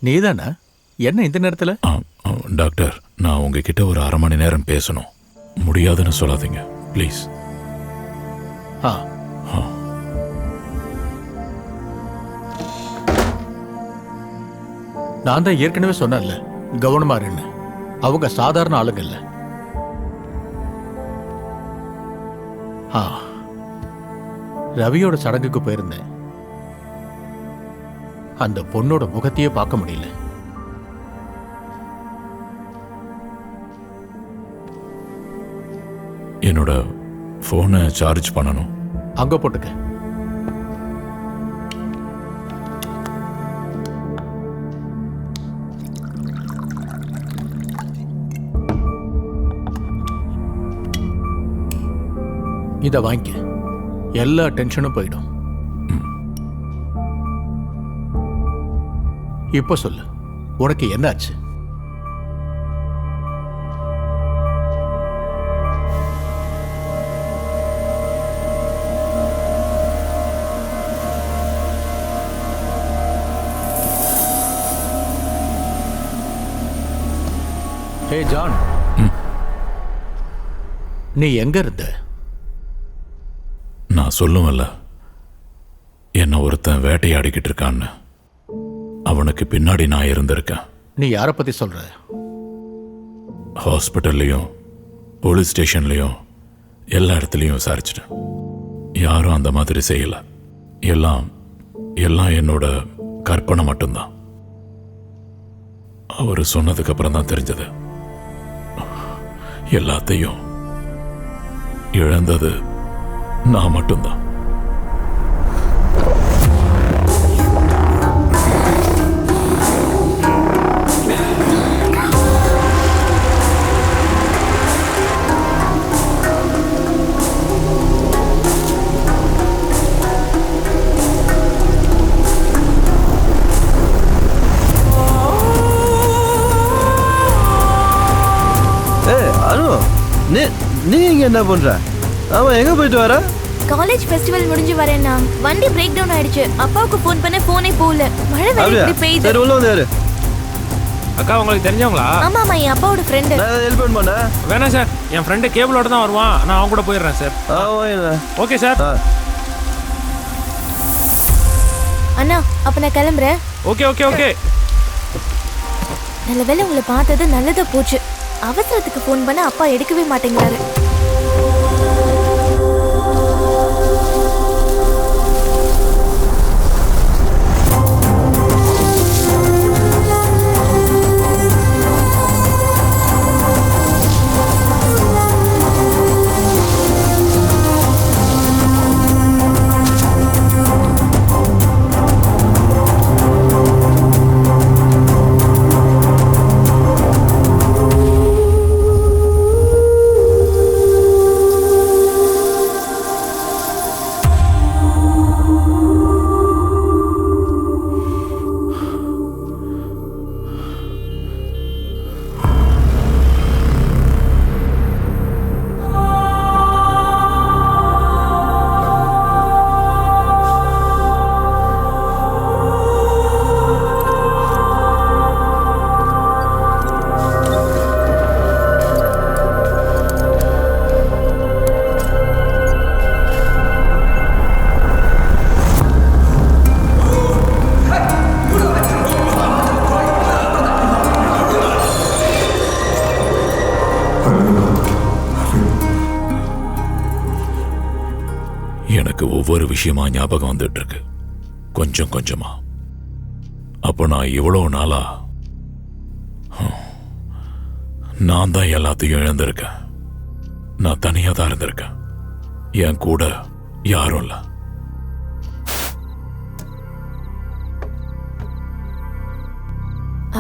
நீதானா? என்ன இந்த நேரத்தில்? டாக்டர், நான் உங்ககிட்ட ஒரு 1/2 மணி நேரம் பேசணும். முடியாதுன்னு சொல்லாதீங்க ப்ளீஸ். நான் தான் ஏற்கனவே சொன்னேன்ல, கவனமா இருன்னு. அவங்க சாதாரண ஆளுங்க இல்ல. ரவியோட சடங்குக்கு போயிருந்தேன். அந்த பொண்ணோட முகத்தையே பார்க்க முடியல. என்னோட போனை சார்ஜ் பண்ணணும். அங்க போட்டுக்க. இத வாங்கிக்க, எல்லா டென்ஷனும் போயிடும். இப்ப சொல்லு, உனக்கு என்னாச்சு? ஹே ஜான், நீ எங்க இருந்த? நான் சொல்லுவல்ல, என்ன ஒருத்தன் வேட்டையாடிக்கிட்டு இருக்கான்னு. அவனுக்கு பின்னாடி நான் இருந்திருக்கேன். நீ யாரை பத்தி சொல்ற? ஹாஸ்பிட்டல்லையும் போலீஸ் ஸ்டேஷன்லையும் எல்லா இடத்துலையும் விசாரிச்சிட்டேன். யாரும் அந்த மாதிரி செய்யல. எல்லாம் என்னோட கற்பனை மட்டும்தான். அவர் சொன்னதுக்கு அப்புறம் தான் தெரிஞ்சது, எல்லாத்தையும் இழந்தது நான் மட்டும்தான். நீ இங்க என்ன பண்ற? அவன் எங்க போயிட்டு வர? காலேஜ் ஃபெஸ்டிவல் முடிஞ்சு வரேன்னா வண்டி பிரேக் டவுன் ஆயிடுச்சு. அப்பாவுக்கு ஃபோன் பண்ண ஃபோனே போகல. மழை வேற இப்படி பெய்யுது. சரி உள்ள வந்து யாரு? அக்கா உங்களுக்கு தெரிஞ்சவங்களா? ஆமாமா, என் அப்பாவோட ஃப்ரெண்ட். நான் ஹெல்ப் பண்ண வேணாம் சார், என் ஃப்ரெண்டு கேபிளோட தான் வருவான். நான் அவன் கூட போயிடுறேன் சார். Okay sir. அண்ணா, அப்ப நான் கிளம்புறேன். Okay okay okay. நல்ல வேளை உங்களை பார்த்தது நல்லதா போச்சு. அவசரத்துக்கு ஃபோன் பண்ண அப்பா எடுக்கவே மாட்டேங்கிறாரு. ஒவ்வொரு விஷயமா ஞாபகம் வந்துட்டு இருக்கு, கொஞ்சம் கொஞ்சமா. அப்போ நான் இவ்வளவு நாளா நான் தான் எல்லாத்தையும் இழந்திருக்கேன். நான் தனியா தான் இருந்திருக்கேன். என் கூட யாரும் இல்ல.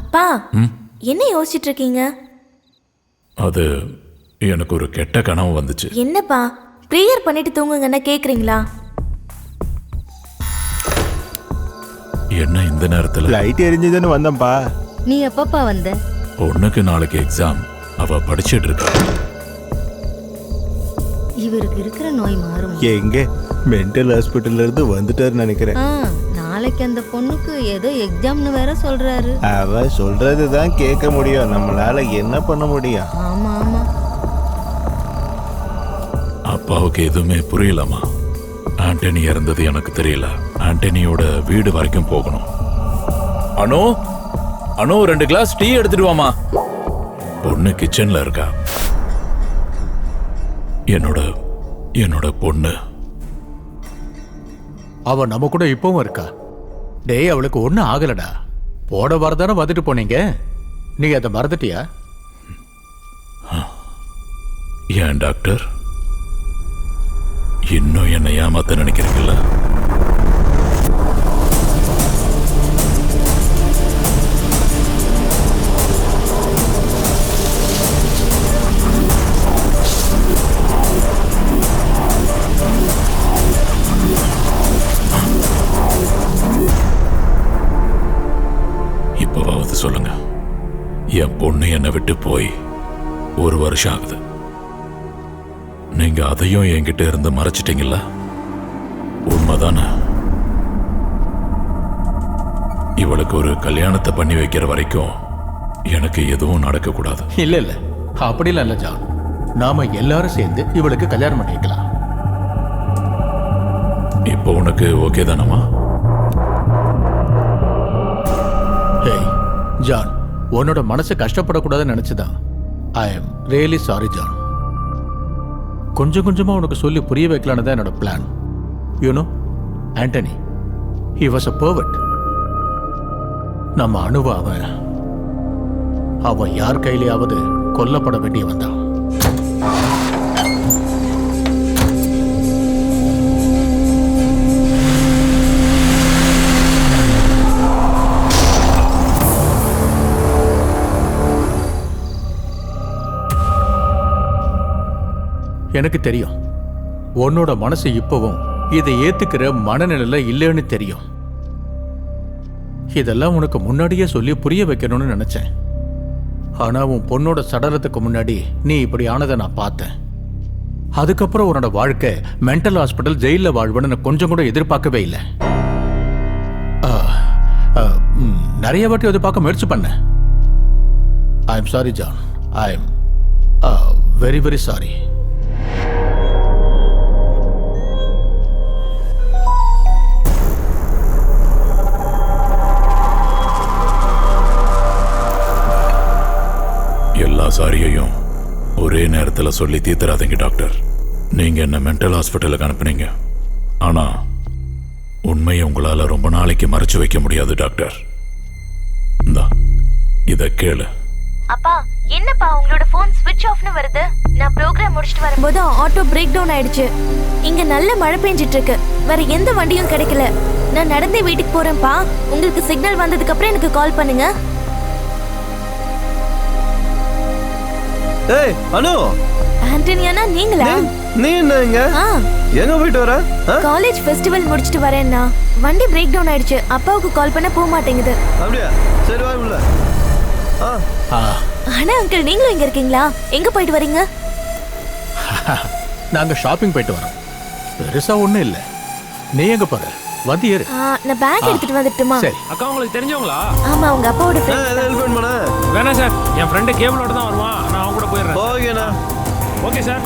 அப்பா என்ன யோசிச்சுட்டு இருக்கீங்க? அது எனக்கு ஒரு கெட்ட கனவு வந்துச்சு. என்னப்பா ப்ரேயர் பண்ணிட்டு தூங்குங்கன்னா கேக்குறீங்களா? என்ன இந்த நேரத்துல? லைட் எரிஞ்சதுன்னு வந்தேன்ப்பா. நீ எப்பப்பா வந்த? பொண்ணுக்கு நாளைக்கு எக்ஸாம், அவ படிச்சிட்டு இருக்கா. இவருக்கு இருக்கிற நோய் மாறும். எங்க மென்டல் ஹாஸ்பிட்டல்ல இருந்து வந்துட்டாருன்னு நினைக்கிறேன். நாளைக்கு அந்த பொண்ணுக்கு ஏதோ எக்ஸாம்னு வேற சொல்றாரு. அவ சொல்றதுதான் கேட்க முடியும், நம்மளால என்ன பண்ண முடியும்? ஆமா ஆமா. அப்பாவுக்கு எதுவுமே புரியலமா. ஆண்டனி இறந்தது எனக்கு தெரியல. ஆண்டனியோட வீடு வரைக்கும் போகணும். அனோ அனோ 2 கிளாஸ் டீ எடுத்துட்டு வாமா. பொண்ணு கிச்சன்ல இருக்கா. என்னோட பொண்ணு. அவ நம்ம கூட இப்பவும் இருக்கா. டேய், அவளுக்கு ஒன்றும் ஆகலடா. போட வரதானே வந்துட்டு போனீங்க, நீ அதை மறந்துட்டியா? ஏன் டாக்டர் இன்னும் என்ன ஏமாத்த நினைக்கிறீங்களா? இப்பவாவது சொல்லுங்க, என் பொண்ணு என்னை விட்டு போய் 1 வருஷம் ஆகுது. நீங்க அதையும் என்கிட்ட இருந்து மறைச்சிட்டீங்கல்ல? உண்மைதானே? இவளுக்கு ஒரு கல்யாணத்தை பண்ணி வைக்கிற வரைக்கும் எனக்கு எதுவும் நடக்க கூடாது. இல்ல இல்ல, அப்படிலாம் இல்ல ஜான். நாம எல்லாரும் சேர்ந்து இவளுக்கு கல்யாணம் பண்ணி வைக்கலாம். இப்போ உனக்கு ஓகே தானம்மா? ஹேய் ஜான், உன்னோட மனசு கஷ்டப்படக்கூடாதுன்னு நினைச்சுதான் I am really sorry John. கொஞ்சம் கொஞ்சமா உனக்கு சொல்லி புரிய வைக்கலான்னு தான் என்னோட plan. You know Antony, he was a pervert. நம்ம அணுவ அவன் யார் கையிலேயாவது கொல்லப்பட வேண்டியவன் தான். எனக்கு தெரியும் உன்னோட மனசு இப்பவும் இதை ஏத்துக்கிற மனநிலையில இல்லைன்னு தெரியும். இதெல்லாம் உனக்கு முன்னாடியே சொல்லி புரிய வைக்கணும்னு நினைச்சேன். ஆனா உன் பொண்ணோட சடலத்துக்கு முன்னாடி நீ இப்படி ஆனதை நான் பார்த்தேன். அதுக்கப்புறம் உன்னோட வாழ்க்கை மென்டல் ஹாஸ்பிட்டல் ஜெயில வாழ்வுன்னு நான் கொஞ்சம் கூட எதிர்பார்க்கவே இல்லை. நிறைய வாட்டி அதை பார்க்க முயற்சி பண்ணேன். I am sorry John. I am very very sorry. எல்லா சாரியையும் ஒரே நேரத்தில் சொல்லி தீர்த்துறாதீங்க டாக்டர். நீங்க என்ன மென்டல் ஹாஸ்பிட்டலுக்கு அனுப்புனீங்க, ஆனா உண்மையை உங்களால ரொம்ப நாளைக்கு மறைச்சு வைக்க முடியாது டாக்டர். இந்தா இத கேளு. அப்பா என்னப்பா உங்களோட போன் ஸ்விட்ச் ஆஃப்னு வருது? நான் ப்ரோக்ராம் முடிச்சிட்டு வரும்போது ஆட்டோ பிரேக் டவுன் ஆயிடுச்சு. இங்க நல்ல மழை பெஞ்சிட்டு இருக்கு, வேற எந்த வண்டியும் கிடைக்கல. நான் நடந்தே வீட்டுக்கு போறேன்ப்பா. உங்களுக்கு சிக்னல் வந்ததுக்கு அப்புறம் எனக்கு கால் பண்ணுங்க. ஏய் அனு, ஆண்டனியானா நீங்களா? நீ என்னங்க எங்க போயிட்டு வர? காலேஜ் ஃபெஸ்டிவல் முடிச்சிட்டு வரேன்னா வண்டி பிரேக் டவுன் ஆயிடுச்சு. அப்பாவுக்கு கால் பண்ண போக மாட்டேங்குது. அப்படியா? சரி வா உள்ள. ஆனா அங்கிள் நீங்களும் இங்க இருக்கீங்களா? எங்க போயிட்டு வரீங்க? நாங்க ஷாப்பிங் போயிட்டு வரோம். பெருசா ஒண்ணும் இல்ல. நீ எங்க போற? வந்து ஏறு. நான் பேக் எடுத்துட்டு வந்துட்டுமா? சரி. அக்கா உங்களுக்கு தெரிஞ்சவங்களா? ஆமா, உங்க அப்பாவோட ஃப்ரெண்ட். ஹெல்ப் பண்ணு. வேணாம் சார், என் ஃப்ரெண்ட் கேபிளோட தான் வருவான். நான் அவங்க கூட போயிடுறேன். ஓகேண்ணா. Okay sir.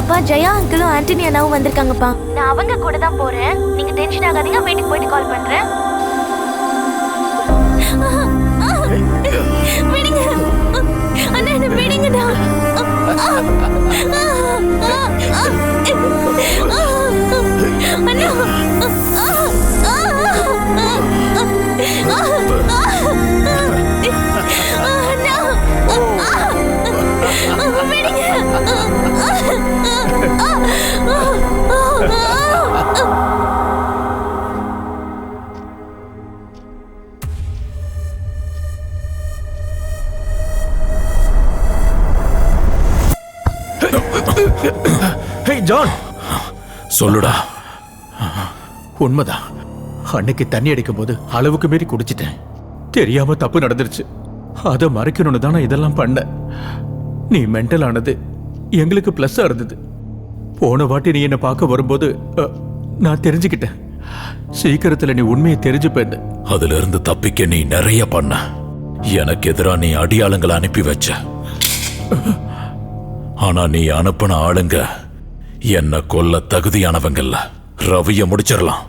அப்பா ஜெயா அங்கிளும் ஆண்டனி அண்ணாவும் வந்திருக்காங்கப்பா. நான் அவங்க கூட தான் போறேன். நீங்க டென்ஷன் ஆகாதீங்க, வீட்டுக்கு போயிட்டு கால் பண்றேன். விடுங்க அண்ணா, என்ன விடுங்கடா. அண்ணா ஹே ஜான், சொல்லுடா. உண்மைதான். அன்னைக்கு தண்ணி அடிக்கும் போது அளவுக்கு மீறி குடிச்சிட்டேன். தெரியாம தப்பு நடந்துருச்சு. அதை மறைக்கணும்னு தான் நான் இதெல்லாம் பண்ணேன். நீ மென்டல் ஆனது எங்களுக்கு பிளஸ்ஸா இருந்தது. போன வாட்டி நீ என்னை பார்க்க வரும்போது நான் தெரிஞ்சுக்கிட்டேன். சீக்கிரத்துல நீ உண்மையை தெரிஞ்சுப்பேன்னு. அதுல இருந்து தப்பிக்க நீ நிறைய பண்ண. எனக்கு எதிராக நீ அடியாளுங்களை அனுப்பி வச்ச. ஆனா நீ அனுப்பின ஆளுங்க என்ன கொல்ல தகுதியானவங்கல்ல. ரவிய முடிச்சிடலாம்,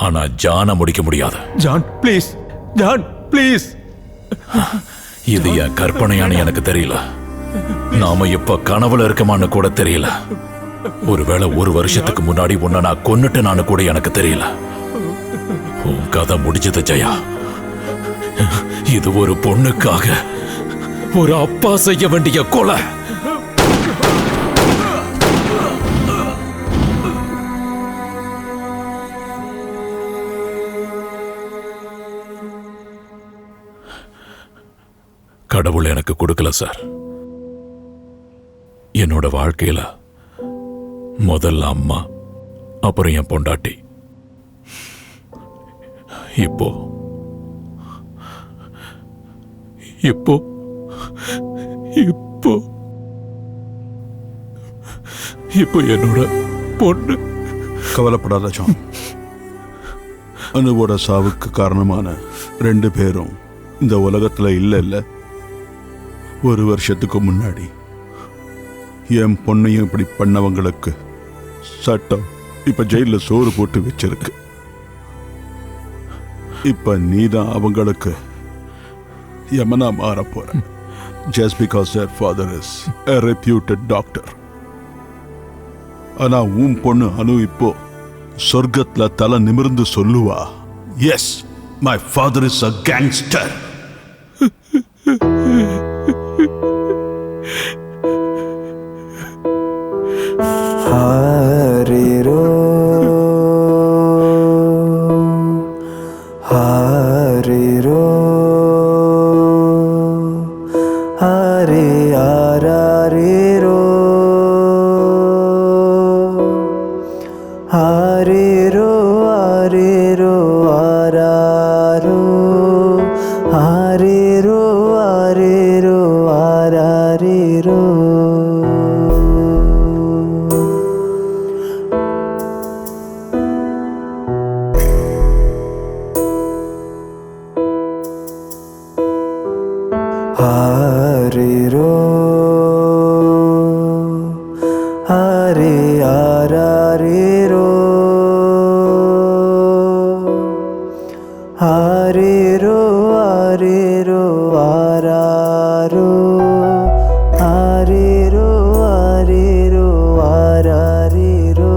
ஆனா ஜான முடிக்க முடியாது. John please, John please. இது என் கற்பனையானு எனக்கு தெரியல. நாம இப்ப கனவுல இருக்கமான்னு கூட தெரியல. ஒருவேளை 1 வருஷத்துக்கு முன்னாடி உன்னை நான் கொன்னுட்டேனான்னு கூட எனக்கு தெரியல. உன் கதை முடிஞ்சது ஜெயா. இது ஒரு பொண்ணுக்காக ஒரு அப்பா செய்ய வேண்டிய கொலை. கடவுள் எனக்கு கொடுக்கல சார். என்னோட வாழ்க்கையில முதல்ல அம்மா, அப்புறம் என் பொண்டாட்டி. இப்போ இப்போ இப்போ இப்போ என்னோட பொண்ணு. கவலைப்படாத ஜான். அனுவோட சாவுக்கு காரணமான 2 பேரும் இந்த உலகத்துல இல்ல. 1 வருஷத்துக்கு முன்னாடி என் பொண்ணையும் இப்படி பண்ணவங்களுக்கு சட்டம் இப்ப ஜெயில சோறு போட்டு வச்சிருக்கு. இப்ப நீதான் அவங்களுக்கு யமனா மாற போற. Just because their father is a reputed doctor. ஆனா உன் பொண்ணு அனு இப்போ சொர்க்கத்துல தலை நிமிர்ந்து சொல்லுவா, yes, my father is a gangster. ஹரிரோ ஹரிரோ ஹரி ஹரிரோ ஹரிரோ ஹரிரோ ஹராரோ ஹரிரோ ஹரிரோ ஹராரிரோ. ஹரிரோ ஹரி ஹரிரோ ஹரிரோ ஹரிரோ ஹராரோ ஹரிரோ ஹரிரோ ஹராரிரோ.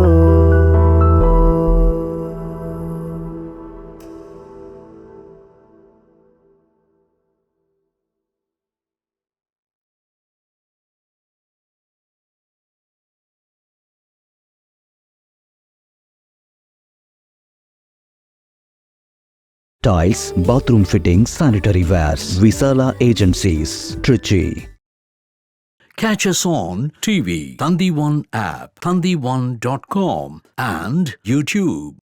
Tiles, bathroom fittings, sanitary wares. Visala Agencies, Trichy. Catch us on TV, Thandivan app, thandivan.com and YouTube.